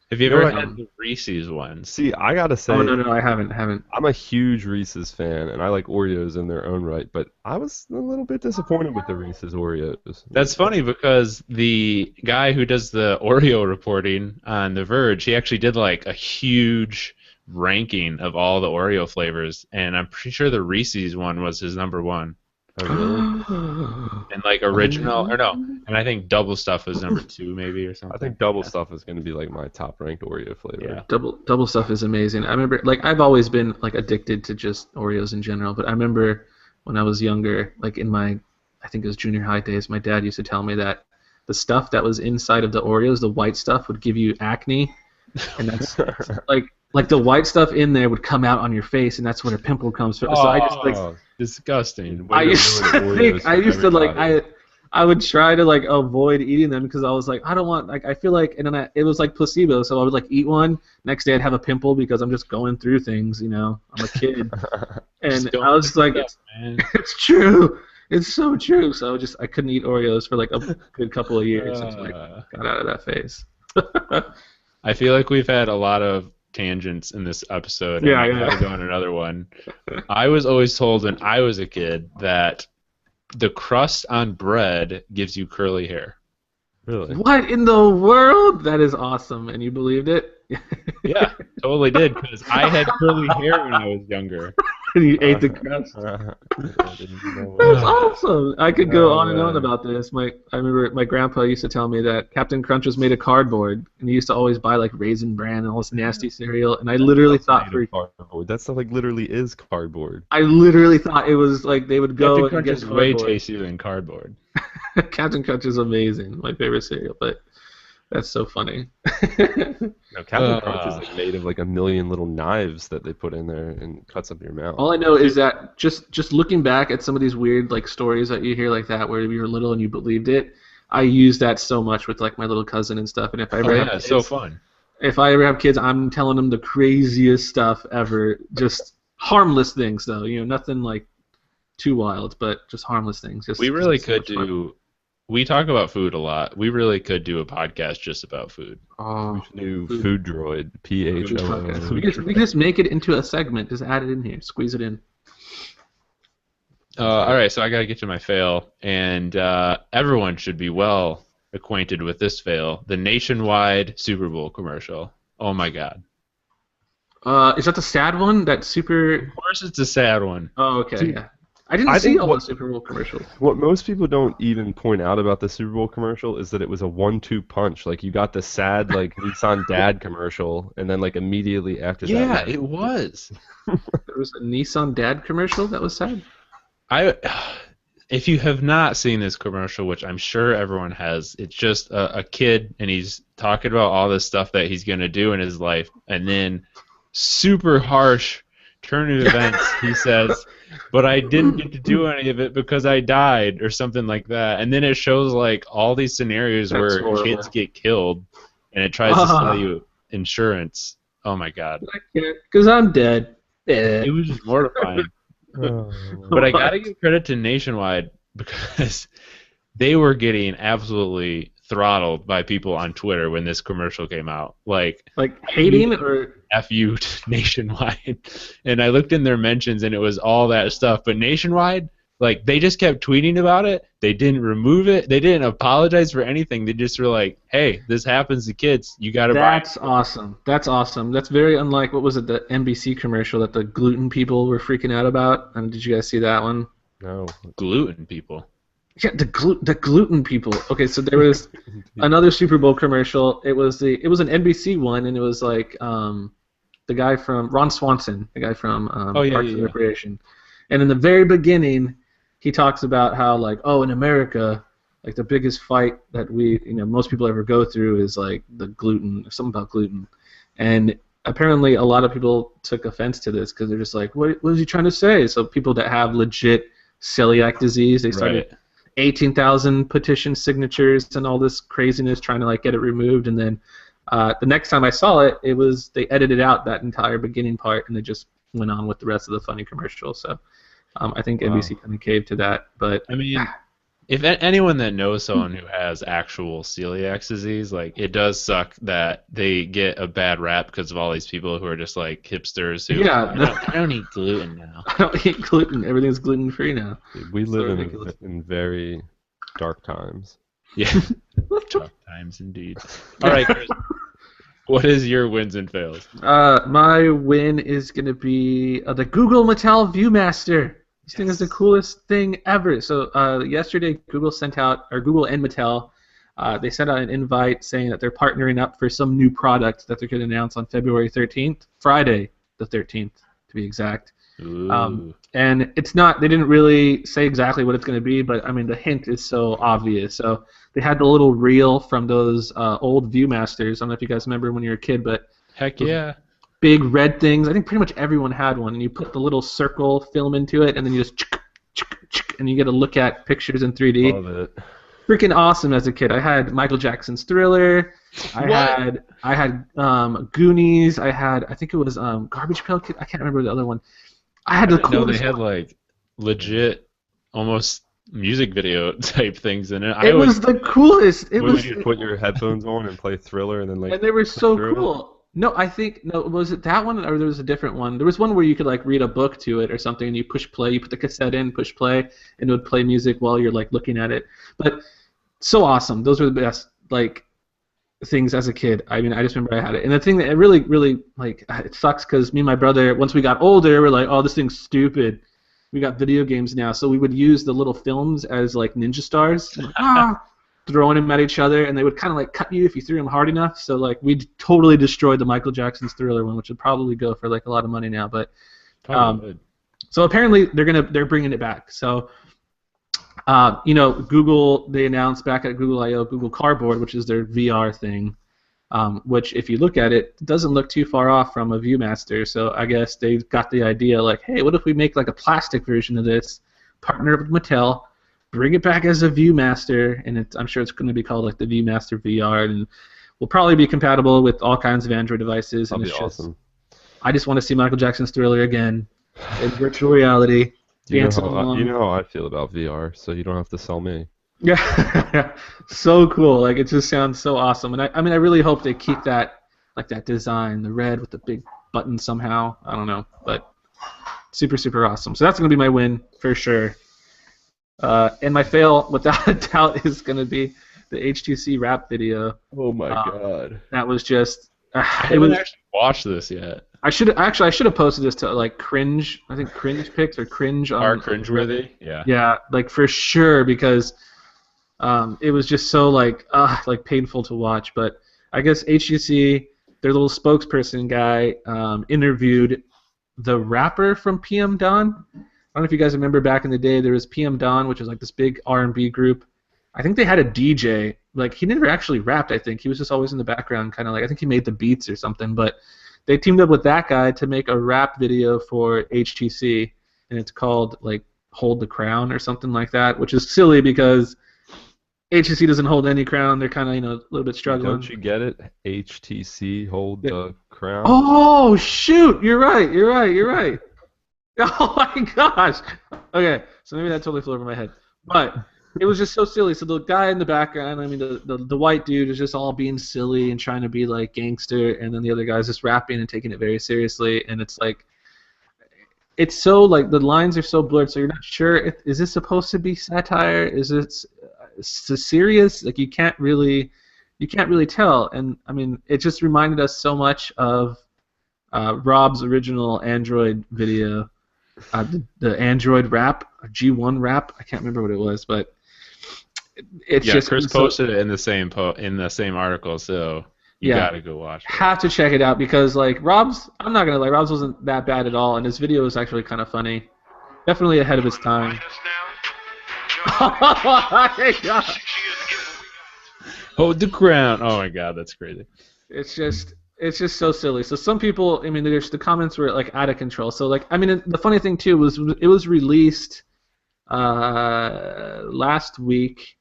Have you ever had the Reese's ones? See, I gotta say. Oh no, I haven't. I'm a huge Reese's fan, and I like Oreos in their own right, but I was a little bit disappointed with the Reese's Oreos. That's funny because the guy who does the Oreo reporting on The Verge, he actually did like a huge ranking of all the Oreo flavors, and I'm pretty sure the Reese's one was his number one. Oh, really? And like original, or no, and I think double stuff was number 2 maybe or something. I think double stuff is going to be like my top ranked Oreo flavor. Yeah. Double stuff is amazing. I remember like I've always been like addicted to just Oreos in general, but I remember when I was younger, like in my I think it was junior high days, my dad used to tell me that the stuff that was inside of the Oreos, the white stuff, would give you acne, and that's like the white stuff in there would come out on your face, and that's when a pimple comes from. So I just like disgusting. I used to like I would try to like avoid eating them because I was like I don't want like I feel like and then it was like placebo, so I would like eat one, next day I'd have a pimple because I'm just going through things, you know. I'm a kid, and I was like it's true. It's so true. So I couldn't eat Oreos for like a good couple of years until I got out of that phase. I feel like we've had a lot of tangents in this episode. Yeah, and I gotta go on another one. I was always told when I was a kid that the crust on bread gives you curly hair. Really? What in the world? That is awesome, and you believed it? Yeah, totally did, because I had curly hair when I was younger. And you ate the crust. That's awesome. I could go on and on about this. I remember my grandpa used to tell me that Captain Crunch was made of cardboard, and he used to always buy like Raisin Bran and all this nasty cereal. And I literally thought cardboard. That stuff like literally is cardboard. I literally thought it was like they would go Captain and Crunch get is way cardboard. tastier than cardboard. Captain Crunch is amazing. My favorite cereal, but that's so funny. No, Captain Crunch is like made of like a million little knives that they put in there and cuts up your mouth. All I know is that just looking back at some of these weird like stories that you hear like that where you were little and you believed it, I use that so much with like my little cousin and stuff. And if I ever have kids, it's so fun. If I ever have kids, I'm telling them the craziest stuff ever. Just harmless things though, you know, nothing like too wild, but just harmless things. We really could do. We talk about food a lot. We really could do a podcast just about food. We should do Food Droid. PHO. We can just make it into a segment. Just add it in here. Squeeze it in. All right, so I got to get to my fail, and everyone should be well acquainted with this fail: the nationwide Super Bowl commercial. Oh my God! Is that the sad one? That super? Of course, it's a sad one. Oh, okay. Yeah. I didn't see all the Super Bowl commercials. What most people don't even point out about the Super Bowl commercial is that it was a 1-2 punch. Like you got the sad like Nissan Dad commercial, and then like immediately after that. Yeah, it was. There was a Nissan Dad commercial that was sad. If you have not seen this commercial, which I'm sure everyone has, it's just a kid and he's talking about all this stuff that he's gonna do in his life, and then super harsh turn of events, he says, but I didn't get to do any of it because I died or something like that. And then it shows like all these scenarios where kids get killed and it tries to sell you insurance. Oh my God. I can't because I'm dead. It was just mortifying. But I gotta give credit to Nationwide because they were getting absolutely throttled by people on Twitter when this commercial came out. Like hating or F you Nationwide. And I looked in their mentions and it was all that stuff. But Nationwide, like they just kept tweeting about it. They didn't remove it. They didn't apologize for anything. They just were like, hey, this happens to kids. You gotta buy it. That's awesome. That's awesome. That's very unlike, what was it, the NBC commercial that the gluten people were freaking out about? Did you guys see that one? No. Gluten people. Yeah, the gluten people. Okay, so there was another Super Bowl commercial. It was an NBC one, and it was like the guy from Ron Swanson, the guy from Parks and Recreation. And in the very beginning, he talks about how like, oh, in America, like the biggest fight that most people ever go through is like the gluten, or something about gluten, and apparently a lot of people took offense to this because they're just like, what is he trying to say? So people that have legit celiac disease, they started 18,000 petition signatures and all this craziness trying to like get it removed, and then the next time I saw it, they edited out that entire beginning part and they just went on with the rest of the funny commercial. So I think NBC kind of caved to that. But I mean, if anyone that knows someone who has actual celiac disease, like it does suck that they get a bad rap because of all these people who are just like hipsters who I don't eat gluten now. I don't eat gluten. Everything's gluten free now. We live in very dark times. Yeah, dark times indeed. All right, Chris, what is your wins and fails? My win is going to be the Google Mattel ViewMaster. This thing is the coolest thing ever. So yesterday, Google and Mattel, they sent out an invite saying that they're partnering up for some new product that they're going to announce on February 13th, Friday the 13th to be exact. And it's not, they didn't really say exactly what it's going to be, but I mean the hint is so obvious. So they had the little reel from those old ViewMasters. I don't know if you guys remember when you were a kid, but heck yeah. Big red things. I think pretty much everyone had one, and you put the little circle film into it, and then you just and you get to look at pictures in 3D. Love it. Freaking awesome as a kid. I had Michael Jackson's Thriller. I had Goonies. I think it was Garbage Pail Kid. I can't remember the other one. I had the coolest. No, they had like legit, almost music video type things in it. It was the coolest. Would you put your headphones on and play Thriller and then like? And they were so cool. No, was it that one or there was a different one? There was one where you could like read a book to it or something, and you push play, you put the cassette in, push play, and it would play music while you're like looking at it. But so awesome. Those were the best like things as a kid. I mean, I just remember I had it. And the thing that it really, really like it sucks because me and my brother, once we got older, we're like, oh, this thing's stupid. We got video games now, so we would use the little films as like ninja stars. Throwing them at each other, and they would kind of like cut you if you threw them hard enough. So like we totally destroyed the Michael Jackson's Thriller one, which would probably go for like a lot of money now. But so apparently they're bringing it back. So Google, they announced back at Google I/O Google Cardboard, which is their VR thing, which if you look at it, doesn't look too far off from a ViewMaster. So I guess they got the idea like, hey, what if we make like a plastic version of this, partner up with Mattel, bring it back as a ViewMaster, and I'm sure it's going to be called like the ViewMaster VR, and will probably be compatible with all kinds of Android devices. That'd be awesome. I just want to see Michael Jackson's Thriller again in virtual reality. You know how I feel about VR, so you don't have to sell me. Yeah, so cool. Like it just sounds so awesome, and I really hope they keep that design, the red with the big button somehow. I don't know, but super, super awesome. So that's going to be my win for sure. And my fail, without a doubt, is going to be the H2C rap video. Oh my god! That was just. I haven't actually watched this yet. I should have posted this to like cringe. I think cringe pics or cringe. Are cringeworthy? Yeah. Yeah, like for sure because it was just so like painful to watch. But I guess H2C, their little spokesperson guy, interviewed the rapper from PM Dawn. I don't know if you guys remember back in the day, there was PM Dawn, which was like this big R&B group. I think they had a DJ. Like he never actually rapped. I think he was just always in the background, kind of like I think he made the beats or something. But they teamed up with that guy to make a rap video for HTC, and it's called like "Hold the Crown" or something like that, which is silly because HTC doesn't hold any crown. They're kind of a little bit struggling. Don't you get it? HTC hold the crown. Oh shoot! You're right. Oh my gosh. Okay, so maybe that totally flew over my head, but it was just so silly. So the guy in the background, I mean, the white dude is just all being silly and trying to be like gangster, and then the other guy's just rapping and taking it very seriously, and it's like, it's so like the lines are so blurred, so you're not sure is this supposed to be satire? Is it serious? Like you can't really tell, and I mean, it just reminded us so much of Rob's original Android video. The Android rap, G1 rap. I can't remember what it was, but it's just. Chris posted it in the same article, so you gotta go watch it. Have to check it out because like Rob's, I'm not gonna lie, Rob's wasn't that bad at all, and his video was actually kind of funny. Definitely ahead of his time. my God. Hold the crown. Oh my God, that's crazy. It's just so silly. So some people, I mean, there's the comments were like out of control. So like, I mean, the funny thing too was it was released last week,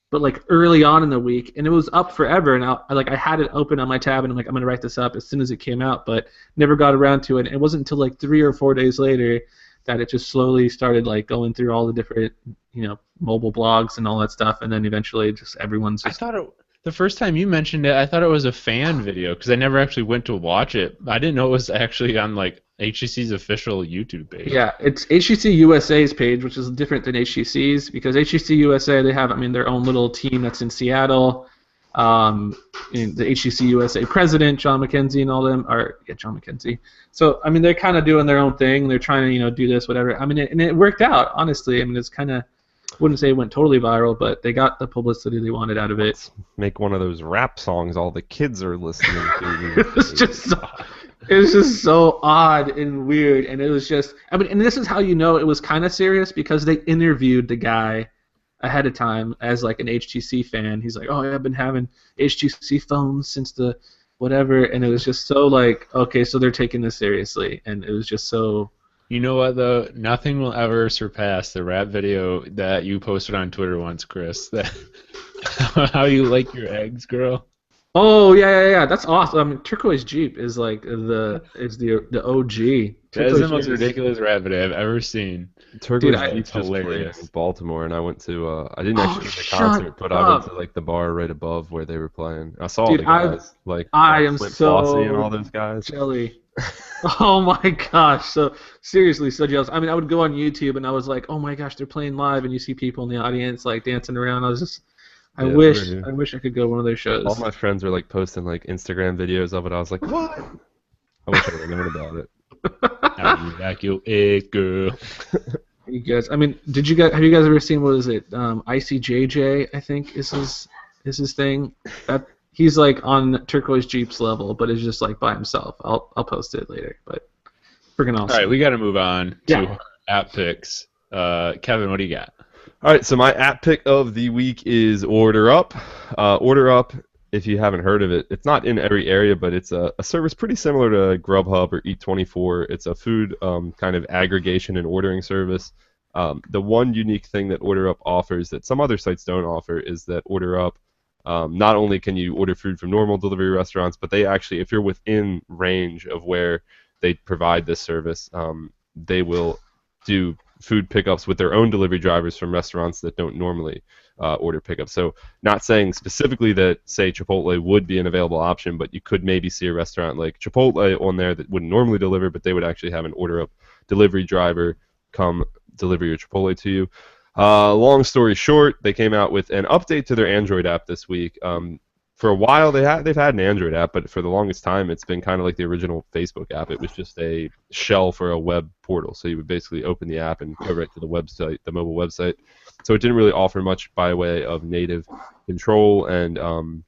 but like early on in the week, and it was up forever. And I had it open on my tab, and I'm like, I'm gonna write this up as soon as it came out, but never got around to it. And it wasn't until like 3 or 4 days later that it just slowly started like going through all the different, mobile blogs and all that stuff, and then eventually just everyone's just. The first time you mentioned it, I thought it was a fan video because I never actually went to watch it. I didn't know it was actually on like HTC's official YouTube page. Yeah, it's HTC USA's page, which is different than HTC's because HTC USA they have their own little team that's in Seattle. The HTC USA president John McKenzie and all them John McKenzie. So they're kind of doing their own thing. They're trying to do this whatever. And it worked out honestly. It's kind of. Wouldn't say it went totally viral, but they got the publicity they wanted out of it. Let's make one of those rap songs all the kids are listening to. It was just so odd and weird, and it was just. And this is how it was kind of serious because they interviewed the guy ahead of time as like an HTC fan. He's like, "Oh, I've been having HTC phones since the whatever," and it was just so like, okay, so they're taking this seriously, and it was just so. You know what, though? Nothing will ever surpass the rap video that you posted on Twitter once, Chris. How you like your eggs, girl? Oh, yeah. That's awesome. Turquoise Jeep is like the OG. That is the most ridiculous rap video I've ever seen. Turquoise Jeep just played in Baltimore, and I went to. I didn't actually see the concert, but I went to like the bar right above where they were playing. I saw the guys, I am Flint so Flossie and all those guys. Jelly. Oh my gosh! So seriously, so jealous. I would go on YouTube and I was like, "Oh my gosh, they're playing live!" And you see people in the audience like dancing around. I was just, I wish I could go to one of their shows. All my friends were like posting like Instagram videos of it. I was like, "What?" I wish I would have known about it. How you like your egg, girl? You guys, have you guys ever seen what is it? ICJJ, I think is his thing. That. He's like on Turquoise Jeep's level, but it's just like by himself. I'll post it later, but freaking awesome. All right, we got to move on to app picks. Kevin, what do you got? All right, so my app pick of the week is Order Up. Order Up, if you haven't heard of it, it's not in every area, but it's a service pretty similar to Grubhub or Eat24. It's a food kind of aggregation and ordering service. The one unique thing that Order Up offers that some other sites don't offer is that Order Up not only can you order food from normal delivery restaurants, but they actually, if you're within range of where they provide this service, they will do food pickups with their own delivery drivers from restaurants that don't normally order pickups. So not saying specifically that, say, Chipotle would be an available option, but you could maybe see a restaurant like Chipotle on there that wouldn't normally deliver, but they would actually have an Order Up delivery driver come deliver your Chipotle to you. Long story short, they came out with an update to their Android app this week. For a while, they've had an Android app, but for the longest time, it's been kind of like the original Facebook app. It was just a shell for a web portal. So you would basically open the app and go right to the website, the mobile website. So it didn't really offer much by way of native control and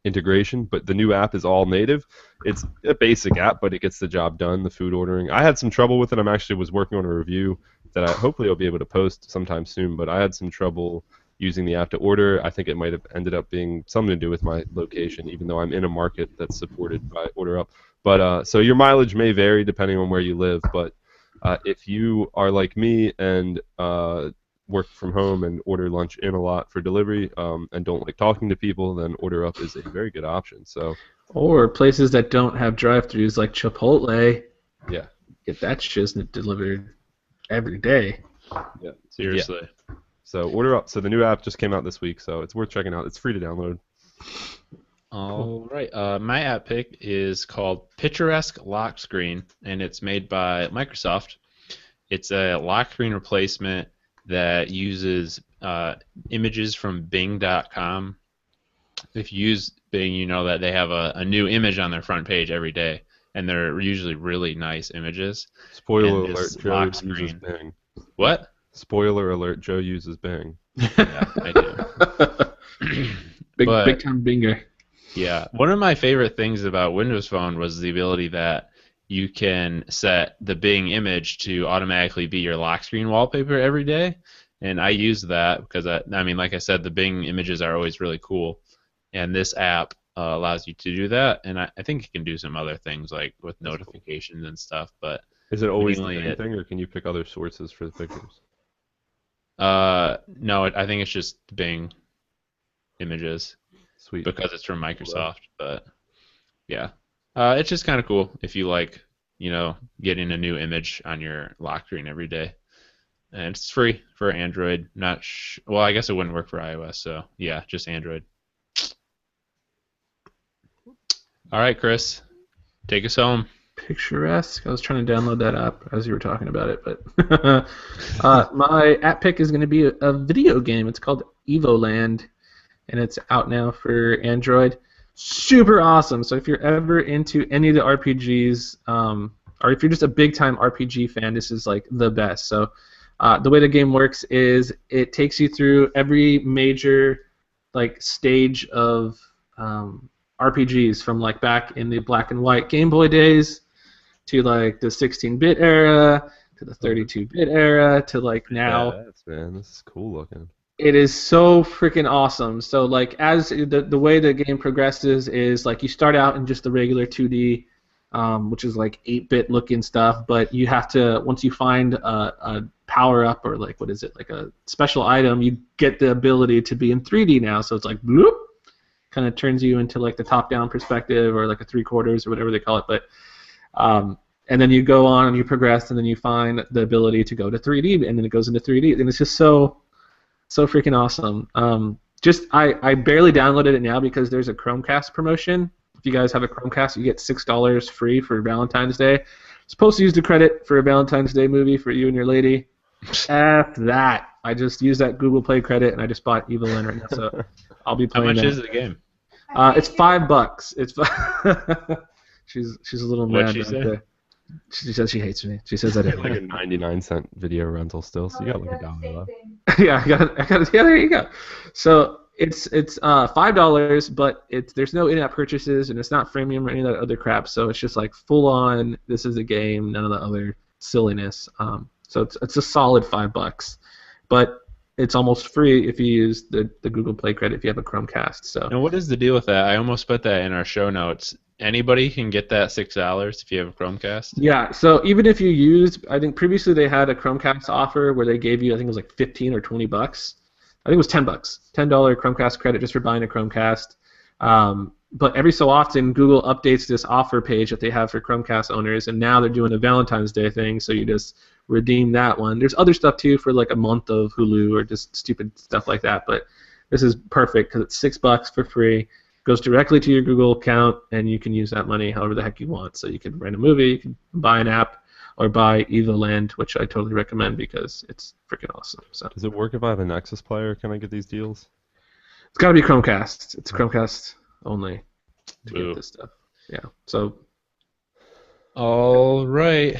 integration, but the new app is all native. It's a basic app, but it gets the job done, the food ordering. I had some trouble with it. Was working on a review that I hopefully I'll be able to post sometime soon, but I had some trouble using the app to order. I think it might have ended up being something to do with my location, even though I'm in a market that's supported by Order Up. But so your mileage may vary depending on where you live, but if you are like me and work from home and order lunch in a lot for delivery and don't like talking to people, then Order Up is a very good option. So. Or places that don't have drive-thrus like Chipotle. Yeah. Get that shit delivered every day. Yeah. Seriously. Yeah. So Order Up. So the new app just came out this week, so it's worth checking out. It's free to download. All right. My app pick is called Picturesque Lock Screen, and it's made by Microsoft. It's a lock screen replacement that uses images from Bing.com. If you use Bing, you know that they have a new image on their front page every day, and they're usually really nice images. Spoiler alert, Joe uses Bing. What? Spoiler alert, Joe uses Bing. Yeah, I do. Big time Binger. Yeah. One of my favorite things about Windows Phone was the ability that you can set the Bing image to automatically be your lock screen wallpaper every day. And I use that because, I mean, like I said, the Bing images are always really cool. And this app allows you to do that. And I think it can do some other things like with That's cool. notifications and stuff. But Is it always the mainly same thing, or can you pick other sources for the pictures? no, I think it's just Bing images Sweet. because it's from Microsoft. But yeah, it's just kind of cool if you like, getting a new image on your lock screen every day. And it's free for Android. Well, I guess it wouldn't work for iOS. So yeah, just Android. All right, Chris, take us home. Picturesque. I was trying to download that app as you were talking about it, but my app pick is going to be a video game. It's called Evoland, and it's out now for Android. Super awesome. So if you're ever into any of the RPGs, or if you're just a big-time RPG fan, this is like the best. So the way the game works is it takes you through every major like stage of RPGs from like back in the black and white Game Boy days to like the 16-bit era to the 32-bit era to like now. Badass, man. This is cool looking. It is so freaking awesome. So like as the way the game progresses is like you start out in just the regular 2D, which is like 8-bit looking stuff, but you have to, once you find a power up or like what is it, like a special item, you get the ability to be in 3D now. So it's like bloop, kind of turns you into like the top-down perspective or like a 3/4 or whatever they call it. But and then you go on and you progress, and then you find the ability to go to 3D, and then it goes into 3D, and it's just so freaking awesome. I barely downloaded it now because there's a Chromecast promotion. If you guys have a Chromecast, you get $6 free for Valentine's Day. Supposed to use the credit for a Valentine's Day movie for you and your lady. F that. I just used that Google Play credit, and I just bought Evelyn right now, so I'll be How playing much that. is the game? It's $5. It's she's a little mad. What'd she say? She says she hates me. She says that Like every a 99-cent video rental still, so you got like $1 left. yeah, I got. Yeah, there you go. So it's $5, but there's no in-app purchases, and it's not freemium or any of that other crap. So it's just like full on. This is a game, none of the other silliness. So it's a solid $5, but it's almost free if you use the Google Play credit if you have a Chromecast. So. And what is the deal with that? I almost put that in our show notes. Anybody can get that $6 if you have a Chromecast? Yeah, so even if you used, I think previously they had a Chromecast offer where they gave you, I think it was like 15 or 20 bucks. I think it was $10, $10 Chromecast credit just for buying a Chromecast. But every so often, Google updates this offer page that they have for Chromecast owners, and now they're doing a Valentine's Day thing, so you just redeem that one. There's other stuff too for like a month of Hulu or just stupid stuff like that, but this is perfect because it's $6 for free. Goes directly to your Google account, and you can use that money however the heck you want. So you can rent a movie, you can buy an app, or buy Evoland, which I totally recommend because it's freaking awesome. So Does it work if I have a Nexus player? Can I get these deals? it's got to be Chromecast. It's Chromecast only to Boo. get this stuff. Yeah. So All right.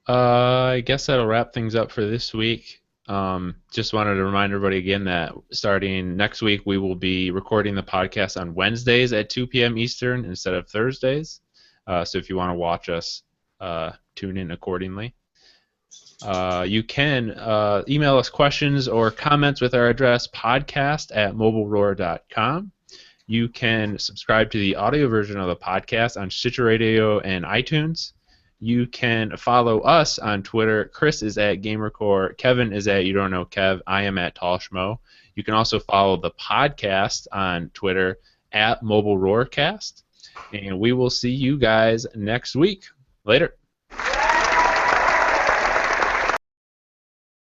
I guess that'll wrap things up for this week. Just wanted to remind everybody again that starting next week, we will be recording the podcast on Wednesdays at 2 p.m. Eastern instead of Thursdays. So if you want to watch us, tune in accordingly. You can email us questions or comments with our address podcast@mobileroar.com. You can subscribe to the audio version of the podcast on Stitcher Radio and iTunes. You can follow us on Twitter. Chris is at GamerCore. Kevin is at You Don't Know Kev. I am at TallSchmo. You can also follow the podcast on Twitter at MobileRoarcast. And we will see you guys next week. Later.